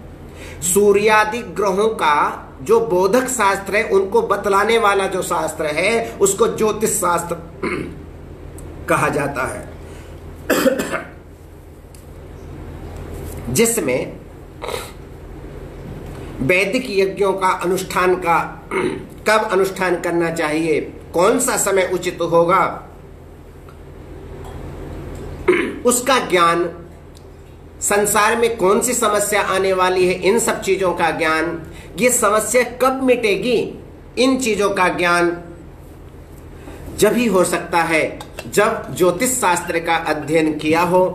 सूर्यादि ग्रहों का जो बोधक शास्त्र है, उनको बतलाने वाला जो शास्त्र है उसको ज्योतिष शास्त्र कहा जाता है। जिसमें वैदिक यज्ञों का अनुष्ठान का कब अनुष्ठान करना चाहिए, कौन सा समय उचित होगा, उसका ज्ञान, संसार में कौन सी समस्या आने वाली है, इन सब चीजों का ज्ञान, ये समस्या कब मिटेगी, इन चीजों का ज्ञान जब ही हो सकता है जब ज्योतिष शास्त्र का अध्ययन किया हो।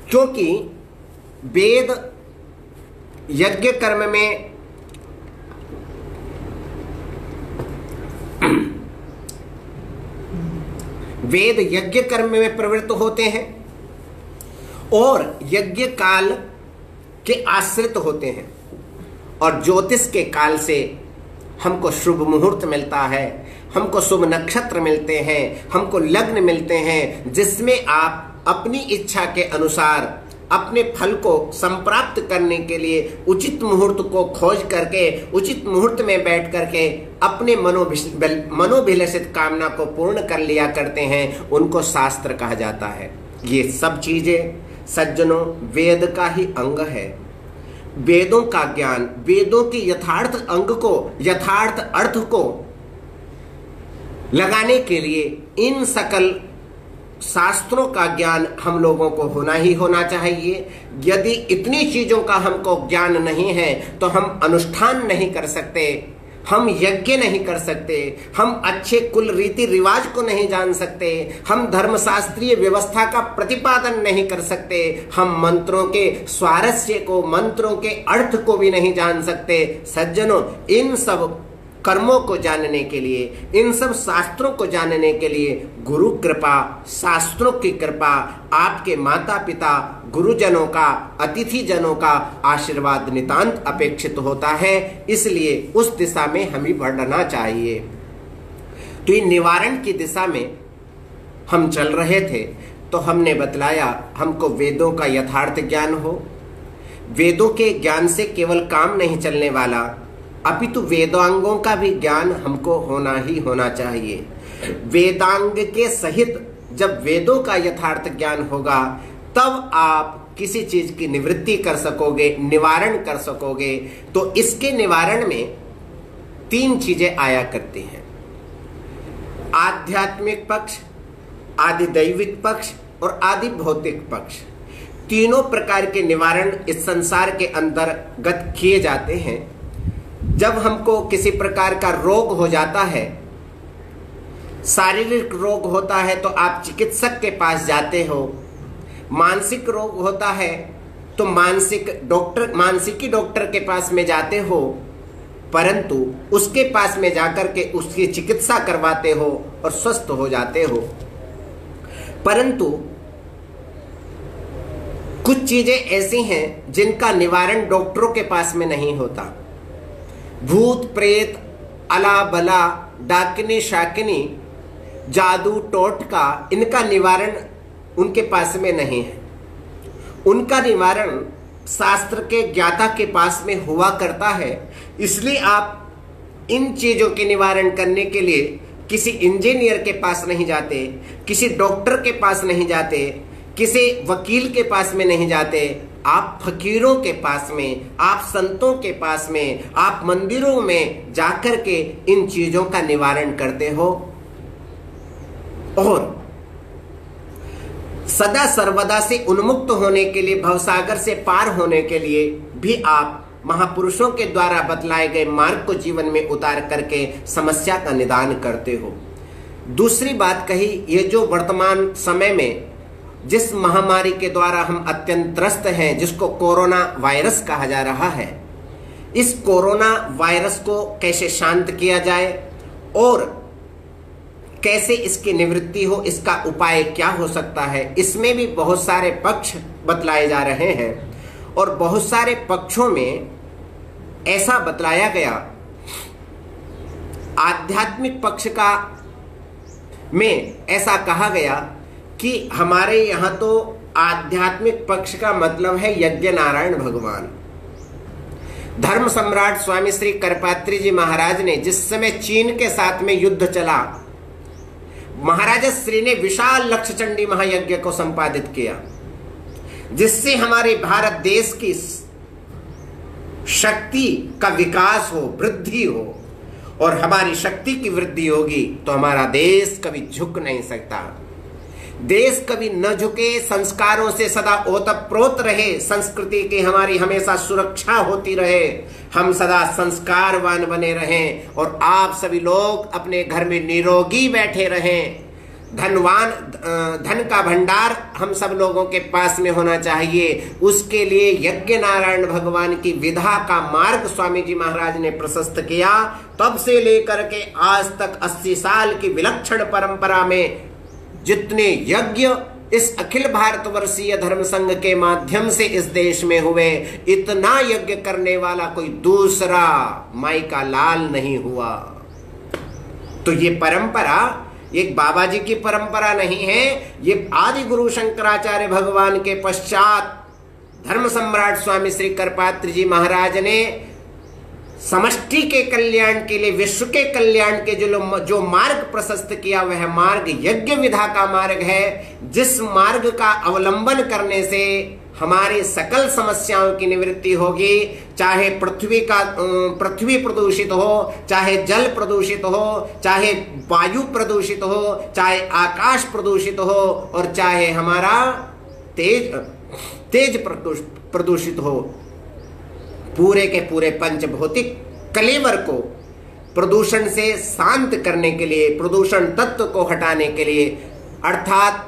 क्योंकि वेद यज्ञ कर्म में वेद यज्ञ कर्म में प्रवृत्त होते हैं और यज्ञ काल के आश्रित होते हैं। और ज्योतिष के काल से हमको शुभ मुहूर्त मिलता है, हमको शुभ नक्षत्र मिलते हैं, हमको लग्न मिलते हैं, जिसमें आप अपनी इच्छा के अनुसार अपने फल को संप्राप्त करने के लिए उचित मुहूर्त को खोज करके उचित मुहूर्त में बैठ करके अपने मनोभिलषित कामना को पूर्ण कर लिया करते हैं। उनको शास्त्र कहा जाता है। ये सब चीजें सज्जनों वेद का ही अंग है। वेदों का ज्ञान, वेदों की यथार्थ अंग को, यथार्थ अर्थ को लगाने के लिए इन सकल शास्त्रों का ज्ञान हम लोगों को होना ही होना चाहिए। यदि इतनी चीजों का हमको ज्ञान नहीं है तो हम अनुष्ठान नहीं कर सकते, हम यज्ञ नहीं कर सकते, हम अच्छे कुल रीति रिवाज को नहीं जान सकते, हम धर्मशास्त्रीय व्यवस्था का प्रतिपादन नहीं कर सकते, हम मंत्रों के स्वारस्य को, मंत्रों के अर्थ को भी नहीं जान सकते। सज्जनों, इन सब कर्मों को जानने के लिए, इन सब शास्त्रों को जानने के लिए गुरु कृपा, शास्त्रों की कृपा, आपके माता पिता, गुरुजनों का, अतिथि जनों का आशीर्वाद नितांत अपेक्षित होता है। इसलिए उस दिशा में हमें बढ़ना चाहिए। तो ये निवारण की दिशा में हम चल रहे थे, तो हमने बतलाया हमको वेदों का यथार्थ ज्ञान हो। वेदों के ज्ञान से केवल काम नहीं चलने वाला, अपितु वेदांगों का भी ज्ञान हमको होना ही होना चाहिए। वेदांग के सहित जब वेदों का यथार्थ ज्ञान होगा तब आप किसी चीज की निवृत्ति कर सकोगे, निवारण कर सकोगे। तो इसके निवारण में 3 चीजें आया करती हैं: आध्यात्मिक पक्ष, आदि दैविक पक्ष और आदि भौतिक पक्ष। तीनों प्रकार के निवारण इस संसार के अंतर्गत किए जाते हैं। जब हमको किसी प्रकार का रोग हो जाता है, शारीरिक रोग होता है तो आप चिकित्सक के पास जाते हो, मानसिक रोग होता है तो मानसिकी डॉक्टर के पास में जाते हो, परंतु उसके पास में जाकर के उसकी चिकित्सा करवाते हो और स्वस्थ हो जाते हो। परंतु कुछ चीजें ऐसी हैं जिनका निवारण डॉक्टरों के पास में नहीं होता। भूत प्रेत, अला बला, डाकिनी शाकिनी, जादू टोटका, इनका निवारण उनके पास में नहीं है। उनका निवारण शास्त्र के ज्ञाता के पास में हुआ करता है। इसलिए आप इन चीजों के निवारण करने के लिए किसी इंजीनियर के पास नहीं जाते, किसी डॉक्टर के पास नहीं जाते, किसी वकील के पास में नहीं जाते। आप फकीरों के पास में, आप संतों के पास में, आप मंदिरों में जाकर के इन चीजों का निवारण करते हो। और सदा सर्वदा से उन्मुक्त होने के लिए, भवसागर से पार होने के लिए भी आप महापुरुषों के द्वारा बतलाए गए मार्ग को जीवन में उतार करके समस्या का निदान करते हो। दूसरी बात कही, ये जो वर्तमान समय में जिस महामारी के द्वारा हम अत्यंत त्रस्त हैं, जिसको कोरोना वायरस कहा जा रहा है, इस कोरोना वायरस को कैसे शांत किया जाए और कैसे इसकी निवृत्ति हो, इसका उपाय क्या हो सकता है, इसमें भी बहुत सारे पक्ष बतलाए जा रहे हैं। और बहुत सारे पक्षों में ऐसा बतलाया गया, आध्यात्मिक पक्ष का में ऐसा कहा गया कि हमारे यहाँ तो आध्यात्मिक पक्ष का मतलब है यज्ञ नारायण भगवान। धर्म सम्राट स्वामी श्री करपात्री जी महाराज ने जिस समय चीन के साथ में युद्ध चला, महाराज श्री ने विशाल लक्ष्य चंडी महायज्ञ को संपादित किया, जिससे हमारे भारत देश की शक्ति का विकास हो, वृद्धि हो। और हमारी शक्ति की वृद्धि होगी तो हमारा देश कभी झुक नहीं सकता। देश कभी न झुके, संस्कारों से सदा ओतप्रोत रहे, संस्कृति की हमारी हमेशा सुरक्षा होती रहे, हम सदा संस्कारवान बने रहें और आप सभी लोग अपने घर में निरोगी बैठे रहें। धन का भंडार हम सब लोगों के पास में होना चाहिए। उसके लिए यज्ञ नारायण भगवान की विधा का मार्ग स्वामी जी महाराज ने प्रशस्त किया। तब से लेकर के आज तक 80 साल की विलक्षण परंपरा में जितने यज्ञ इस अखिल भारतवर्षीय धर्म संघ के माध्यम से इस देश में हुए, इतना यज्ञ करने वाला कोई दूसरा माई का लाल नहीं हुआ। तो ये परंपरा एक बाबा जी की परंपरा नहीं है, ये आदि गुरु शंकराचार्य भगवान के पश्चात धर्म सम्राट स्वामी श्री करपात्र जी महाराज ने समष्टि के कल्याण के लिए, विश्व के कल्याण के जो मार्ग प्रशस्त किया, वह मार्ग यज्ञ विधा का मार्ग है, जिस मार्ग का अवलंबन करने से हमारी सकल समस्याओं की निवृत्ति होगी। चाहे पृथ्वी प्रदूषित हो, चाहे जल प्रदूषित हो, चाहे वायु प्रदूषित हो, चाहे आकाश प्रदूषित हो, और चाहे हमारा तेज प्रदूषित हो। पूरे के पूरे पंचभौतिक कलेवर को प्रदूषण से शांत करने के लिए, प्रदूषण तत्व को हटाने के लिए, अर्थात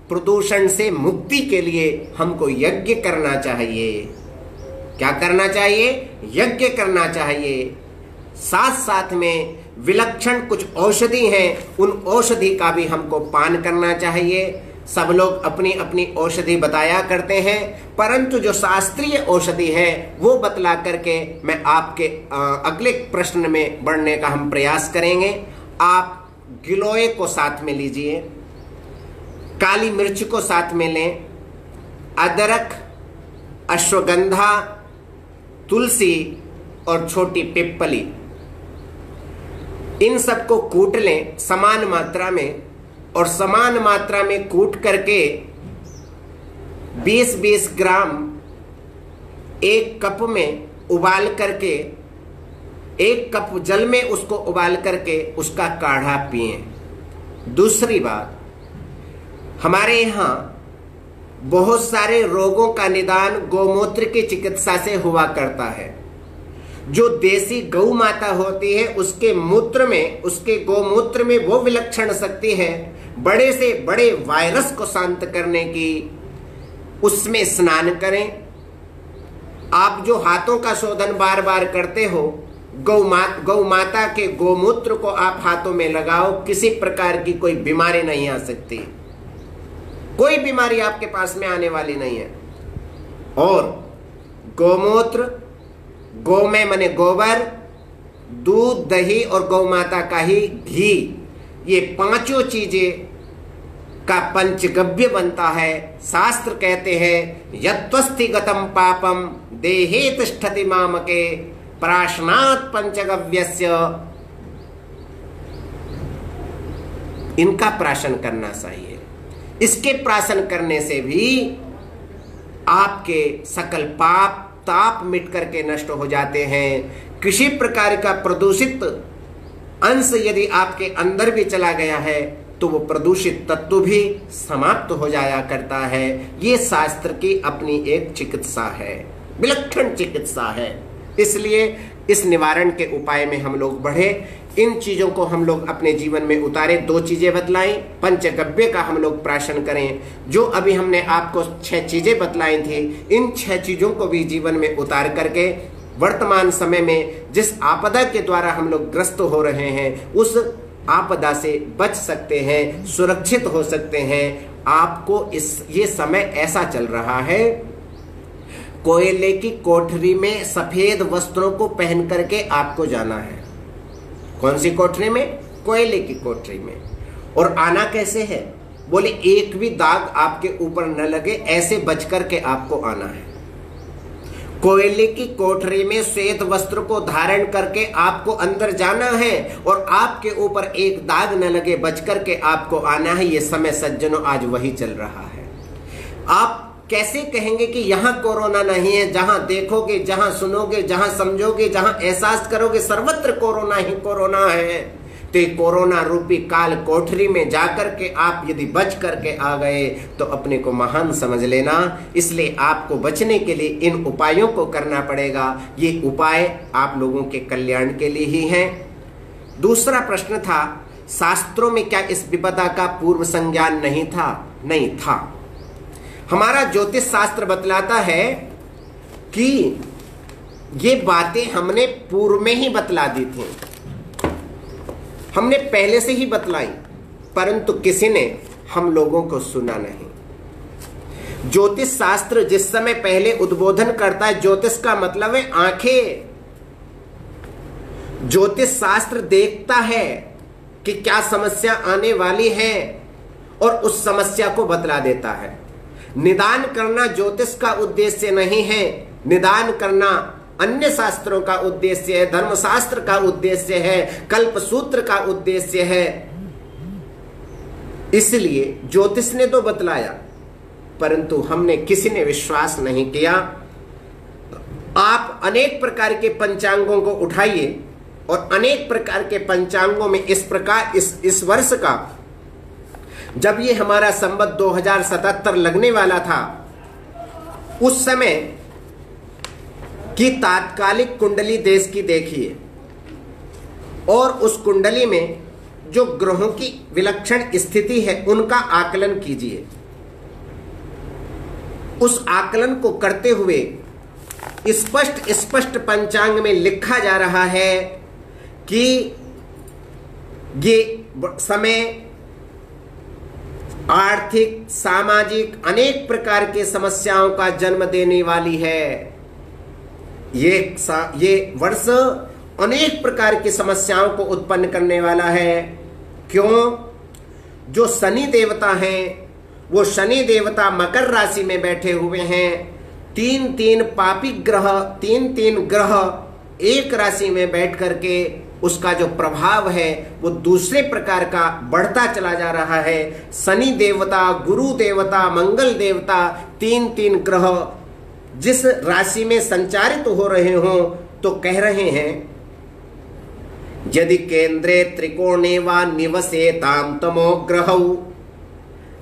प्रदूषण से मुक्ति के लिए हमको यज्ञ करना चाहिए। क्या करना चाहिए? यज्ञ करना चाहिए। साथ साथ में विलक्षण कुछ औषधि हैं, उन औषधि का भी हमको पान करना चाहिए। सब लोग अपनी अपनी औषधि बताया करते हैं, परंतु जो शास्त्रीय औषधि है वो बतला करके मैं आपके अगले प्रश्न में बढ़ने का हम प्रयास करेंगे। आप गिलोय को साथ में लीजिए, काली मिर्च को साथ में लें, अदरक, अश्वगंधा, तुलसी और छोटी पिप्पली, इन सबको कूट लें समान मात्रा में, और समान मात्रा में कूट करके 20-20 ग्राम एक कप में उबाल करके, एक कप जल में उसको उबाल करके उसका काढ़ा पिएं। दूसरी बात, हमारे यहाँ बहुत सारे रोगों का निदान गौमूत्र की चिकित्सा से हुआ करता है। जो देसी गौ माता होती है उसके मूत्र में, उसके गौमूत्र में वो विलक्षण शक्ति है बड़े से बड़े वायरस को शांत करने की। उसमें स्नान करें। आप जो हाथों का शोधन बार बार करते हो, गौ माता के गौमूत्र को आप हाथों में लगाओ, किसी प्रकार की कोई बीमारी नहीं आ सकती, कोई बीमारी आपके पास में आने वाली नहीं है। और गौमूत्र, गौ में माने गोबर, दूध, दही और गौ माता का ही घी, ये पांचों चीजें का पंचगव्य बनता है। शास्त्र कहते हैं यत्वस्थि गतम पापम देहे तिष्ठति मामके प्राशनात् पंचगव्यस्य। इनका प्राशन करना चाहिए। इसके प्राशन करने से भी आपके सकल पाप ताप मिट करके नष्ट हो जाते हैं। किसी प्रकार का प्रदूषित अंश यदि आपके अंदर भी चला गया है तो वो प्रदूषित तत्व भी समाप्त हो जाया करता है। ये शास्त्र की अपनी एक चिकित्सा है, विलक्षण चिकित्सा है। इसलिए इस निवारण के उपाय में हम लोग बढ़े, इन चीजों को हम लोग अपने जीवन में उतारें। 2 चीजें बतलाई, पंचगव्य का हम लोग प्राशन करें। जो अभी हमने आपको 6 चीजें बतलाई थी, इन 6 चीजों को भी जीवन में उतार करके वर्तमान समय में जिस आपदा के द्वारा हम लोग ग्रस्त हो रहे हैं, उस आपदा से बच सकते हैं, सुरक्षित हो सकते हैं। आपको ये समय ऐसा चल रहा है, कोयले की कोठरी में सफेद वस्त्रों को पहन करके आपको जाना है। कौन सी कोठरी में? कोयले की कोठरी में। और आना कैसे है? बोले एक भी दाग आपके ऊपर न लगे, ऐसे बच करके आपको आना है। कोयले की कोठरी में श्वेत वस्त्र को धारण करके आपको अंदर जाना है, और आपके ऊपर एक दाग न लगे, बच करके आपको आना है। ये समय सज्जनों आज वही चल रहा है। आप कैसे कहेंगे कि यहां कोरोना नहीं है? जहां देखोगे, जहां सुनोगे, जहां समझोगे, जहां एहसास करोगे, सर्वत्र कोरोना ही कोरोना है। तो कोरोना रूपी काल कोठरी में जाकर के आप यदि बच करके आ गए तो अपने को महान समझ लेना। इसलिए आपको बचने के लिए इन उपायों को करना पड़ेगा। ये उपाय आप लोगों के कल्याण के लिए ही हैं। दूसरा प्रश्न था, शास्त्रों में क्या इस विपदा का पूर्व संज्ञान नहीं था? नहीं था। हमारा ज्योतिष शास्त्र बतलाता है कि ये बातें हमने पूर्व में ही बतला दी थी, हमने पहले से ही बतलाई, परंतु किसी ने हम लोगों को सुना नहीं। ज्योतिष शास्त्र जिस समय पहले उद्बोधन करता है, ज्योतिष का मतलब है आंखें। ज्योतिष शास्त्र देखता है कि क्या समस्या आने वाली है और उस समस्या को बतला देता है। निदान करना ज्योतिष का उद्देश्य नहीं है, निदान करना अन्य शास्त्रों का उद्देश्य है, धर्मशास्त्र का उद्देश्य है, कल्पसूत्र का उद्देश्य है। इसलिए ज्योतिष ने तो बतलाया, परंतु हमने किसी ने विश्वास नहीं किया। आप अनेक प्रकार के पंचांगों को उठाइए और अनेक प्रकार के पंचांगों में इस प्रकार इस वर्ष का, जब ये हमारा संवत 2077 लगने वाला था, उस समय की तात्कालिक कुंडली देश की देखिए और उस कुंडली में जो ग्रहों की विलक्षण स्थिति है उनका आकलन कीजिए। उस आकलन को करते हुए स्पष्ट पंचांग में लिखा जा रहा है कि ये समय आर्थिक, सामाजिक अनेक प्रकार के समस्याओं का जन्म देने वाली है। ये वर्ष अनेक प्रकार की समस्याओं को उत्पन्न करने वाला है। क्यों? जो शनि देवता हैं, वो शनि देवता मकर राशि में बैठे हुए हैं। तीन पापी ग्रह, तीन ग्रह एक राशि में बैठ करके उसका जो प्रभाव है वो दूसरे प्रकार का बढ़ता चला जा रहा है। शनि देवता, गुरु देवता, मंगल देवता, तीन ग्रह जिस राशि में संचारित हो रहे हों तो कह रहे हैं यदि केंद्रे त्रिकोणे वा निवसेताम तमो ग्रहौ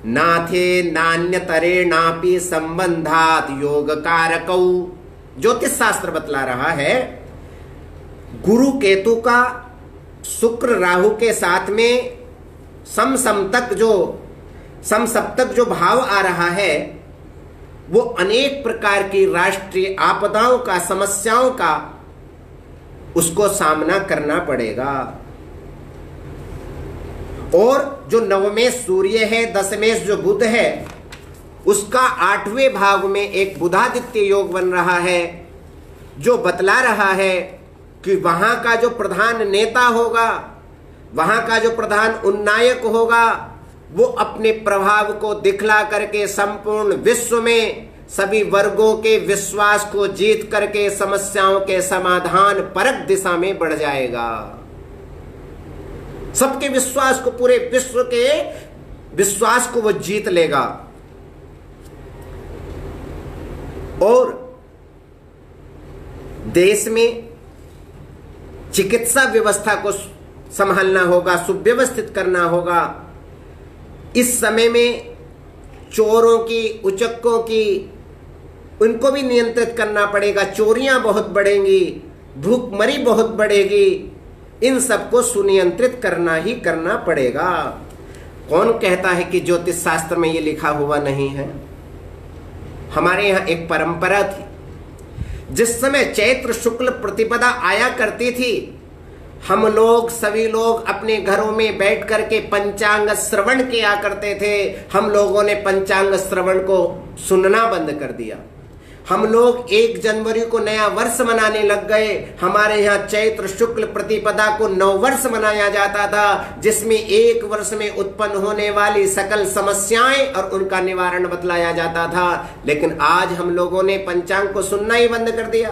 नाथे नान्यतरेणापि संबंधात योग कारकौ। ज्योतिष शास्त्र बतला रहा है गुरु केतु का शुक्र राहु के साथ में समसप्तक जो भाव आ रहा है वो अनेक प्रकार की राष्ट्रीय आपदाओं का, समस्याओं का उसको सामना करना पड़ेगा। और जो नवमेश सूर्य है, दशमेश जो बुध है, उसका 8वें भाव में एक बुधादित्य योग बन रहा है जो बतला रहा है कि वहां का जो प्रधान नेता होगा, वहां का जो प्रधान उन्नायक होगा, वो अपने प्रभाव को दिखला करके संपूर्ण विश्व में सभी वर्गों के विश्वास को जीत करके समस्याओं के समाधान परक दिशा में बढ़ जाएगा। सबके विश्वास को, पूरे विश्व के विश्वास को वो जीत लेगा। और देश में चिकित्सा व्यवस्था को संभालना होगा, सुव्यवस्थित करना होगा। इस समय में चोरों की, उचक्कों की, उनको भी नियंत्रित करना पड़ेगा। चोरियां बहुत बढ़ेंगी, भूखमरी बहुत बढ़ेगी, इन सबको सुनियंत्रित करना ही करना पड़ेगा। कौन कहता है कि ज्योतिष शास्त्र में ये लिखा हुआ नहीं है? हमारे यहाँ एक परंपरा थी, जिस समय चैत्र शुक्ल प्रतिपदा आया करती थी, हम लोग सभी लोग अपने घरों में बैठ करके पंचांग श्रवण किया करते थे। हम लोगों ने पंचांग श्रवण को सुनना बंद कर दिया। हम लोग 1 जनवरी को नया वर्ष मनाने लग गए। हमारे यहाँ चैत्र शुक्ल प्रतिपदा को नव वर्ष मनाया जाता था, जिसमें 1 वर्ष में उत्पन्न होने वाली सकल समस्याएं और उनका निवारण बतलाया जाता था। लेकिन आज हम लोगों ने पंचांग को सुनना ही बंद कर दिया।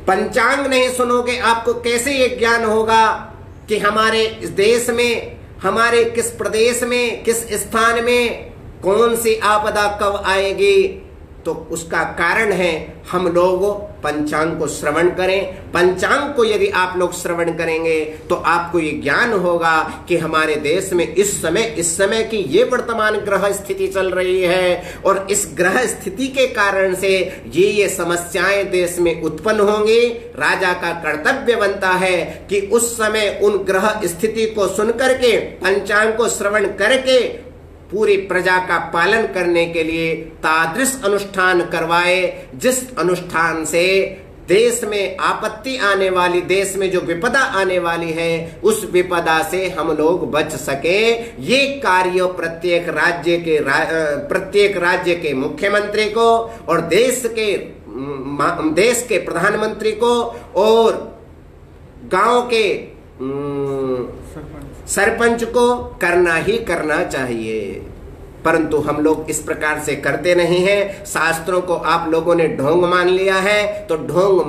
पंचांग नहीं सुनोगे, आपको कैसे ये ज्ञान होगा कि हमारे इस देश में, हमारे किस प्रदेश में, किस स्थान में कौन सी आपदा कब आएगी? तो उसका कारण है हम लोग पंचांग को श्रवण करें। पंचांग को यदि आप लोग श्रवण करेंगे तो आपको ये ज्ञान होगा कि हमारे देश में इस समय की ये वर्तमान ग्रह स्थिति चल रही है और इस ग्रह स्थिति के कारण से ये समस्याएं देश में उत्पन्न होंगी। राजा का कर्तव्य बनता है कि उस समय उन ग्रह स्थिति को सुन करके, पंचांग को श्रवण करके पूरी प्रजा का पालन करने के लिए तादृश अनुष्ठान करवाए जिस अनुष्ठान से देश में आपत्ति आने वाली, देश में जो विपदा आने वाली है, उस विपदा से हम लोग बच सके, ये कार्य प्रत्येक राज्य के मुख्यमंत्री को और देश के प्रधानमंत्री को और गांव के सरपंच को करना ही करना चाहिए। परंतु हम लोग इस प्रकार से करते नहीं हैं। शास्त्रों को आप लोगों ने ढोंग मान लिया है, तो ढोंग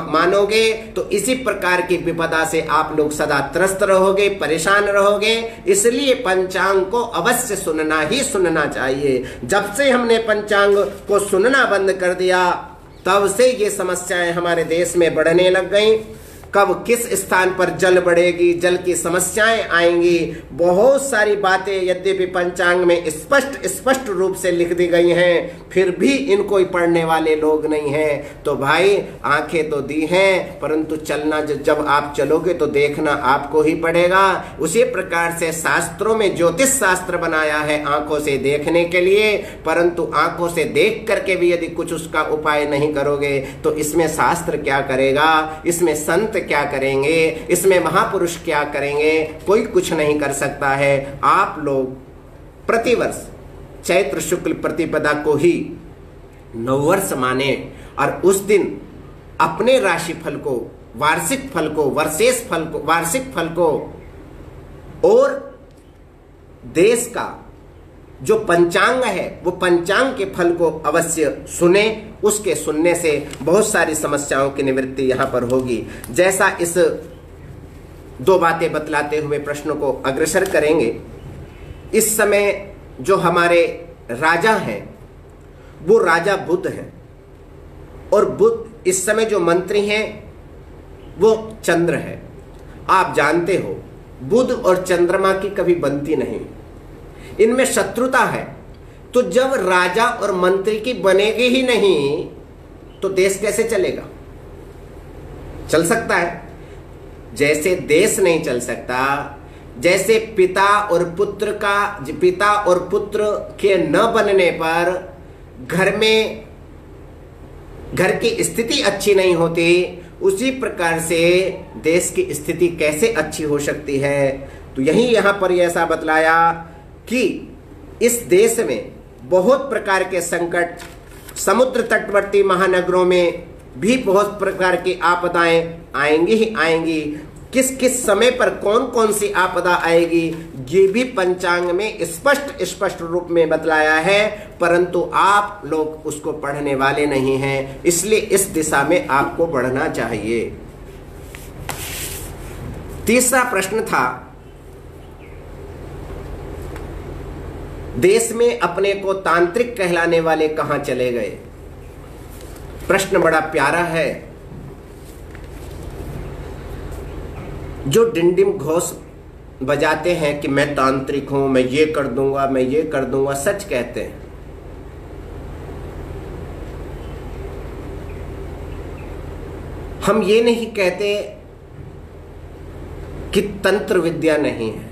मानोगे तो इसी प्रकार की विपदा से आप लोग सदा त्रस्त रहोगे, परेशान रहोगे। इसलिए पंचांग को अवश्य सुनना ही सुनना चाहिए। जब से हमने पंचांग को सुनना बंद कर दिया, तब से ये समस्याएं हमारे देश में बढ़ने लग गई। कब किस स्थान पर जल बढ़ेगी, जल की समस्याएं आएंगी, बहुत सारी बातें यद्यपि पंचांग में स्पष्ट रूप से लिख दी गई हैं, फिर भी इनको पढ़ने वाले लोग नहीं हैं। तो भाई आंखें तो दी हैं, परंतु चलना जब आप चलोगे तो देखना आपको ही पड़ेगा। उसी प्रकार से शास्त्रों में ज्योतिष शास्त्र बनाया है आंखों से देखने के लिए, परंतु आंखों से देख करके भी यदि कुछ उसका उपाय नहीं करोगे तो इसमें शास्त्र क्या करेगा, इसमें संत क्या करेंगे, इसमें महापुरुष क्या करेंगे? कोई कुछ नहीं कर सकता है। आप लोग प्रतिवर्ष चैत्र शुक्ल प्रतिपदा को ही नववर्ष माने और उस दिन अपने राशि फल को, वार्षिक फल को, वर्षेश फल को, वार्षिक फल को और देश का जो पंचांग है वो पंचांग के फल को अवश्य सुने। उसके सुनने से बहुत सारी समस्याओं की निवृत्ति यहां पर होगी। जैसा इस दो बातें बतलाते हुए प्रश्नों को अग्रसर करेंगे। इस समय जो हमारे राजा हैं वो राजा बुध हैं और बुध इस समय जो मंत्री हैं वो चंद्र है। आप जानते हो बुध और चंद्रमा की कभी बनती नहीं, इनमें शत्रुता है। तो जब राजा और मंत्री की बनेगी ही नहीं तो देश कैसे चलेगा? चल सकता है? जैसे देश नहीं चल सकता, जैसे पिता और पुत्र के न बनने पर घर की स्थिति अच्छी नहीं होती, उसी प्रकार से देश की स्थिति कैसे अच्छी हो सकती है? तो यहां पर ऐसा बतलाया कि इस देश में बहुत प्रकार के संकट, समुद्र तटवर्ती महानगरों में भी बहुत प्रकार की आपदाएं आएंगी ही आएंगी। किस किस समय पर कौन कौन सी आपदा आएगी ये भी पंचांग में स्पष्ट रूप में बतलाया है, परंतु आप लोग उसको पढ़ने वाले नहीं हैं। इसलिए इस दिशा में आपको बढ़ना चाहिए। तीसरा प्रश्न था, देश में अपने को तांत्रिक कहलाने वाले कहां चले गए? प्रश्न बड़ा प्यारा है। जो डिंडिम घोष बजाते हैं कि मैं तांत्रिक हूं, मैं ये कर दूंगा, मैं ये कर दूंगा, सच कहते हैं। हम ये नहीं कहते कि तंत्र विद्या नहीं है,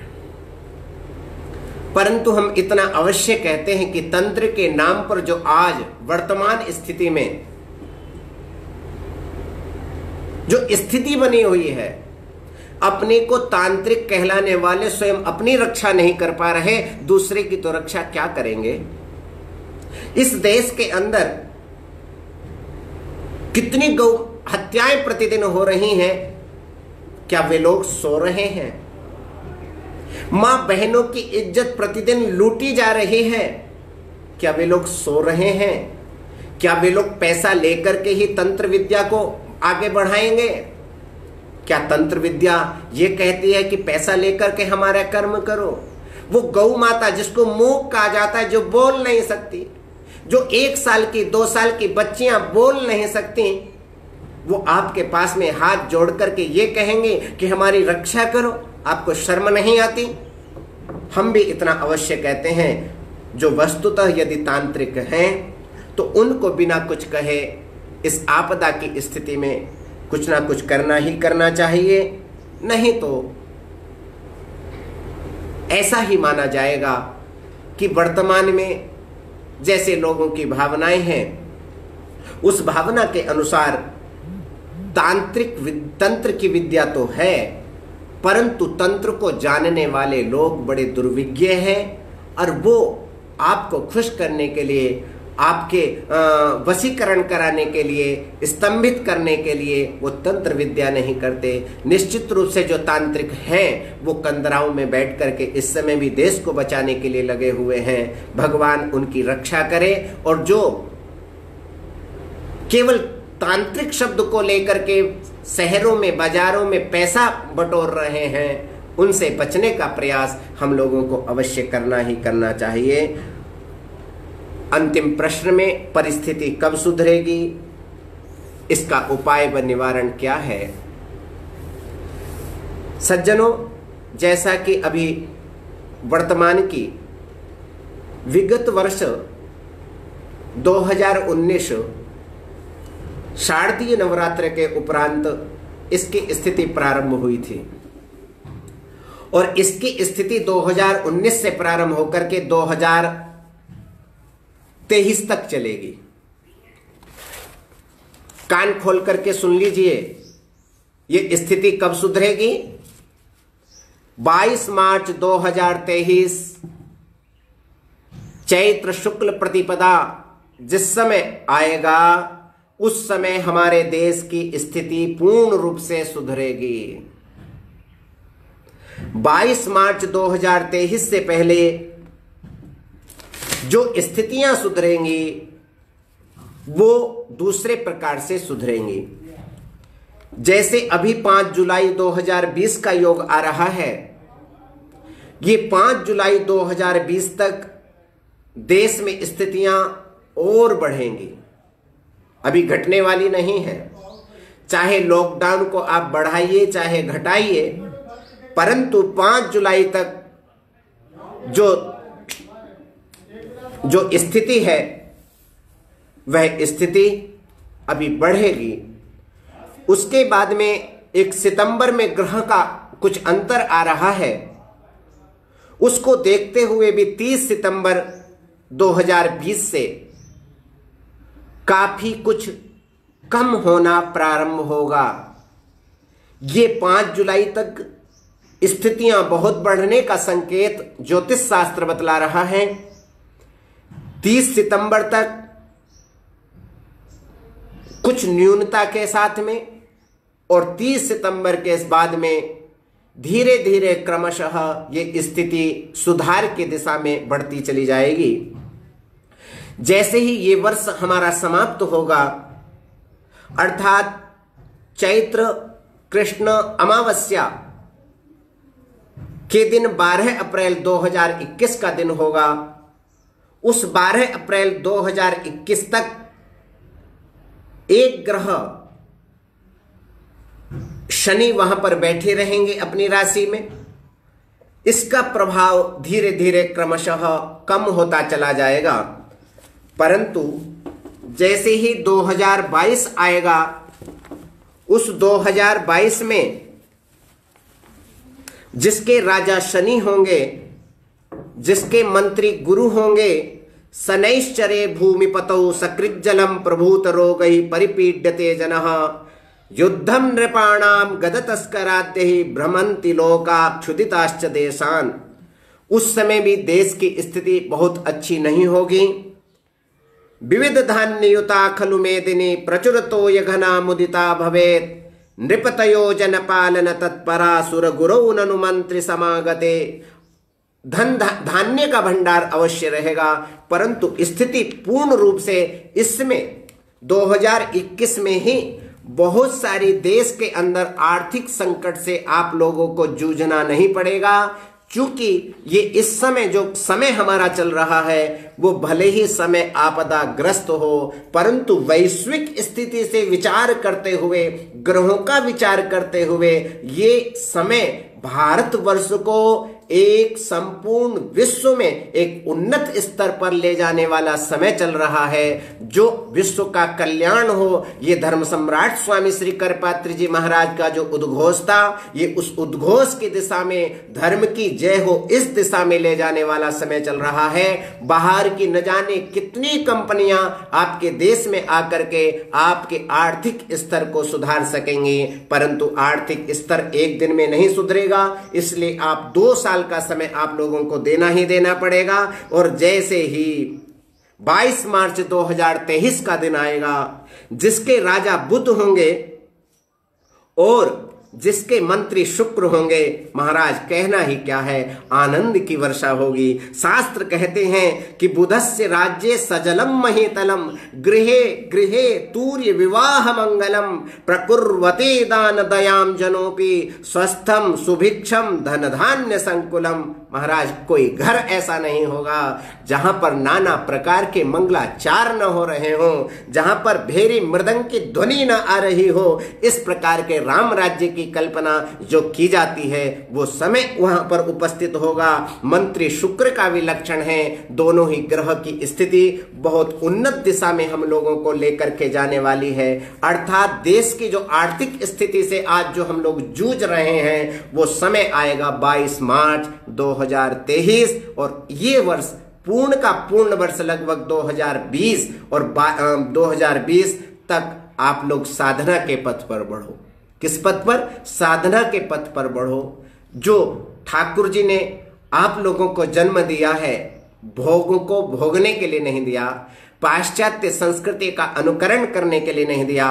परंतु हम इतना अवश्य कहते हैं कि तंत्र के नाम पर जो आज वर्तमान स्थिति में जो स्थिति बनी हुई है, अपने को तांत्रिक कहलाने वाले स्वयं अपनी रक्षा नहीं कर पा रहे, दूसरे की तो रक्षा क्या करेंगे? इस देश के अंदर कितनी गौ हत्याएं प्रतिदिन हो रही हैं, क्या वे लोग सो रहे हैं? मां बहनों की इज्जत प्रतिदिन लूटी जा रही है, क्या वे लोग सो रहे हैं? क्या वे लोग पैसा लेकर के ही तंत्र विद्या को आगे बढ़ाएंगे? क्या तंत्र विद्या ये कहती है कि पैसा लेकर के हमारा कर्म करो? वो गौ माता जिसको मूक कहा जाता है, जो बोल नहीं सकती, जो 1 साल की 2 साल की बच्चियां बोल नहीं सकती, वो आपके पास में हाथ जोड़ करके ये कहेंगे कि हमारी रक्षा करो। आपको शर्म नहीं आती? हम भी इतना अवश्य कहते हैं, जो वस्तुतः यदि तांत्रिक हैं तो उनको बिना कुछ कहे इस आपदा की स्थिति में कुछ ना कुछ करना ही करना चाहिए, नहीं तो ऐसा ही माना जाएगा कि वर्तमान में जैसे लोगों की भावनाएं हैं, उस भावना के अनुसार तंत्र की विद्या तो है, परंतु तंत्र को जानने वाले लोग बड़े दुर्विज्ञ हैं और वो आपको खुश करने के लिए, आपके वशीकरण कराने के लिए, स्तंभित करने के लिए वो तंत्र विद्या नहीं करते। निश्चित रूप से जो तांत्रिक हैं वो कंदराओं में बैठ करके इस समय भी देश को बचाने के लिए लगे हुए हैं। भगवान उनकी रक्षा करे। और जो केवल तांत्रिक शब्द को लेकर के शहरों में, बाजारों में पैसा बटोर रहे हैं, उनसे बचने का प्रयास हम लोगों को अवश्य करना ही करना चाहिए। अंतिम प्रश्न में परिस्थिति कब सुधरेगी, इसका उपाय व निवारण क्या है? सज्जनों, जैसा कि अभी वर्तमान की विगत वर्ष 2019 शारदीय नवरात्र के उपरांत इसकी स्थिति प्रारंभ हुई थी और इसकी स्थिति 2019 से प्रारंभ होकर के 2023 तक चलेगी। कान खोल करके सुन लीजिए, ये स्थिति कब सुधरेगी? 22 मार्च 2023 चैत्र शुक्ल प्रतिपदा जिस समय आएगा, उस समय हमारे देश की स्थिति पूर्ण रूप से सुधरेगी। 22 मार्च 2023 से पहले जो स्थितियां सुधरेंगी वो दूसरे प्रकार से सुधरेंगी। जैसे अभी 5 जुलाई 2020 का योग आ रहा है, ये 5 जुलाई 2020 तक देश में स्थितियां और बढ़ेंगी, अभी घटने वाली नहीं है। चाहे लॉकडाउन को आप बढ़ाइए चाहे घटाइए, परंतु 5 जुलाई तक जो स्थिति है वह स्थिति अभी बढ़ेगी। उसके बाद में 1 सितंबर में ग्रह का कुछ अंतर आ रहा है, उसको देखते हुए भी 30 सितंबर 2020 से काफी कुछ कम होना प्रारंभ होगा। ये 5 जुलाई तक स्थितियां बहुत बढ़ने का संकेत ज्योतिष शास्त्र बतला रहा है। 30 सितंबर तक कुछ न्यूनता के साथ में और 30 सितंबर के बाद में धीरे धीरे क्रमशः ये स्थिति सुधार की दिशा में बढ़ती चली जाएगी। जैसे ही ये वर्ष हमारा समाप्त होगा, अर्थात चैत्र कृष्ण अमावस्या के दिन 12 अप्रैल 2021 का दिन होगा, उस 12 अप्रैल 2021 तक एक ग्रह शनि वहां पर बैठे रहेंगे अपनी राशि में। इसका प्रभाव धीरे धीरे क्रमशः कम होता चला जाएगा, परंतु जैसे ही 2022 आएगा, उस 2022 में जिसके राजा शनि होंगे, जिसके मंत्री गुरु होंगे, शनैश्चरे भूमिपतौ सकृज्जलम प्रभूत रोगैः परिपीड्यते जनः युद्धम नृपाणाम गदतस्कराद्यहि भ्रमन्ति लोका क्षुदिताश्च देशान। उस समय भी देश की स्थिति बहुत अच्छी नहीं होगी। विविध धान्ययुता खलु मेदिनी प्रचुरतो यघना मुदिता भवेत् नृपतयो जनपालन तत्परा सुर गुरौ ननु मंत्री समागते। धान्य का भंडार अवश्य रहेगा, परंतु स्थिति पूर्ण रूप से इसमें 2021 में ही बहुत सारी देश के अंदर आर्थिक संकट से आप लोगों को जूझना नहीं पड़ेगा, क्योंकि ये इस समय जो समय हमारा चल रहा है वो भले ही समय आपदाग्रस्त हो, परंतु वैश्विक स्थिति से विचार करते हुए, ग्रहों का विचार करते हुए ये समय भारतवर्ष को एक संपूर्ण विश्व में एक उन्नत स्तर पर ले जाने वाला समय चल रहा है, जो विश्व का कल्याण हो। ये धर्म सम्राट स्वामी श्री करपात्री जी महाराज का जो उद्घोष था, ये उस उद्घोष की दिशा में धर्म की जय हो, इस दिशा में ले जाने वाला समय चल रहा है। बाहर की न जाने कितनी कंपनियां आपके देश में आकर के आपके आर्थिक स्तर को सुधार सकेंगी, परंतु आर्थिक स्तर एक दिन में नहीं सुधरेगा। इसलिए आप 2 साल का समय आप लोगों को देना ही देना पड़ेगा। और जैसे ही 22 मार्च 2023 का दिन आएगा, जिसके राजा बुध होंगे और जिसके मंत्री शुक्र होंगे, महाराज कहना ही क्या है, आनंद की वर्षा होगी। शास्त्र कहते हैं कि बुधस्य राज्ये सजलम महीतलम गृहे गृहे तूर्य विवाह मंगलम प्रकुर्वते दान दयाम जनोपि स्वस्थम सुभिक्षम धन धान्य संकुलम। महाराज कोई घर ऐसा नहीं होगा जहां पर नाना प्रकार के मंगलाचार न हो रहे हो, जहां पर भेरी मृदंग की ध्वनि न आ रही हो। इस प्रकार के राम राज्य की कल्पना जो की जाती है, वो समय वहां पर उपस्थित होगा। मंत्री शुक्र का भी लक्षण है। दोनों ही ग्रह की स्थिति बहुत उन्नत दिशा में हम लोगों को लेकर के जाने वाली है। अर्थात देश की जो आर्थिक स्थिति से आज जो हम लोग जूझ रहे हैं, वो समय आएगा 22 मार्च 2023। और ये वर्ष पूर्ण का पूर्ण वर्ष लगभग 2020 और 2020 तक आप लोग साधना के पथ पर बढ़ो। किस पथ पर? साधना के पथ पर बढ़ो। जो ठाकुर जी ने आप लोगों को जन्म दिया है, भोगों को भोगने के लिए नहीं दिया, पाश्चात्य संस्कृति का अनुकरण करने के लिए नहीं दिया,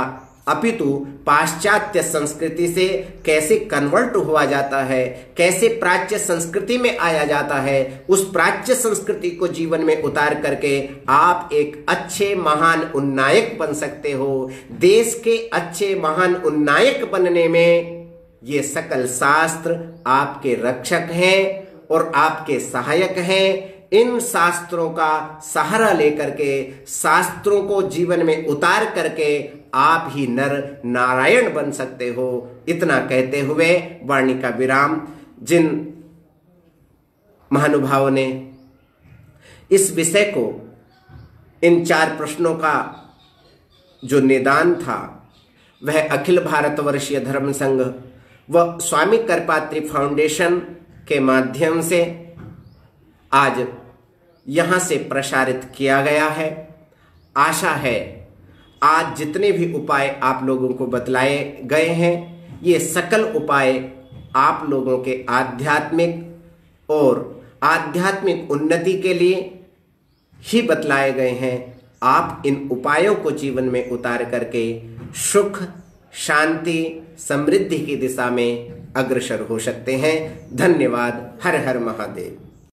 अपितु पाश्चात्य संस्कृति से कैसे कन्वर्ट हुआ जाता है, कैसे प्राच्य संस्कृति में आया जाता है, उस प्राच्य संस्कृति को जीवन में उतार करके आप एक अच्छे महान उन्नायक बन सकते हो। देश के अच्छे महान उन्नायक बनने में ये सकल शास्त्र आपके रक्षक हैं और आपके सहायक हैं। इन शास्त्रों का सहारा लेकर के, शास्त्रों को जीवन में उतार करके आप ही नर नारायण बन सकते हो। इतना कहते हुए वाणी का विराम। जिन महानुभावों ने इस विषय को, इन 4 प्रश्नों का जो निदान था, वह अखिल भारतवर्षीय धर्म संघ व स्वामी करपात्री फाउंडेशन के माध्यम से आज यहां से प्रसारित किया गया है। आशा है आज जितने भी उपाय आप लोगों को बतलाए गए हैं, ये सकल उपाय आप लोगों के आध्यात्मिक और आध्यात्मिक उन्नति के लिए ही बतलाए गए हैं। आप इन उपायों को जीवन में उतार करके सुख, शांति, समृद्धि की दिशा में अग्रसर हो सकते हैं। धन्यवाद। हर हर महादेव।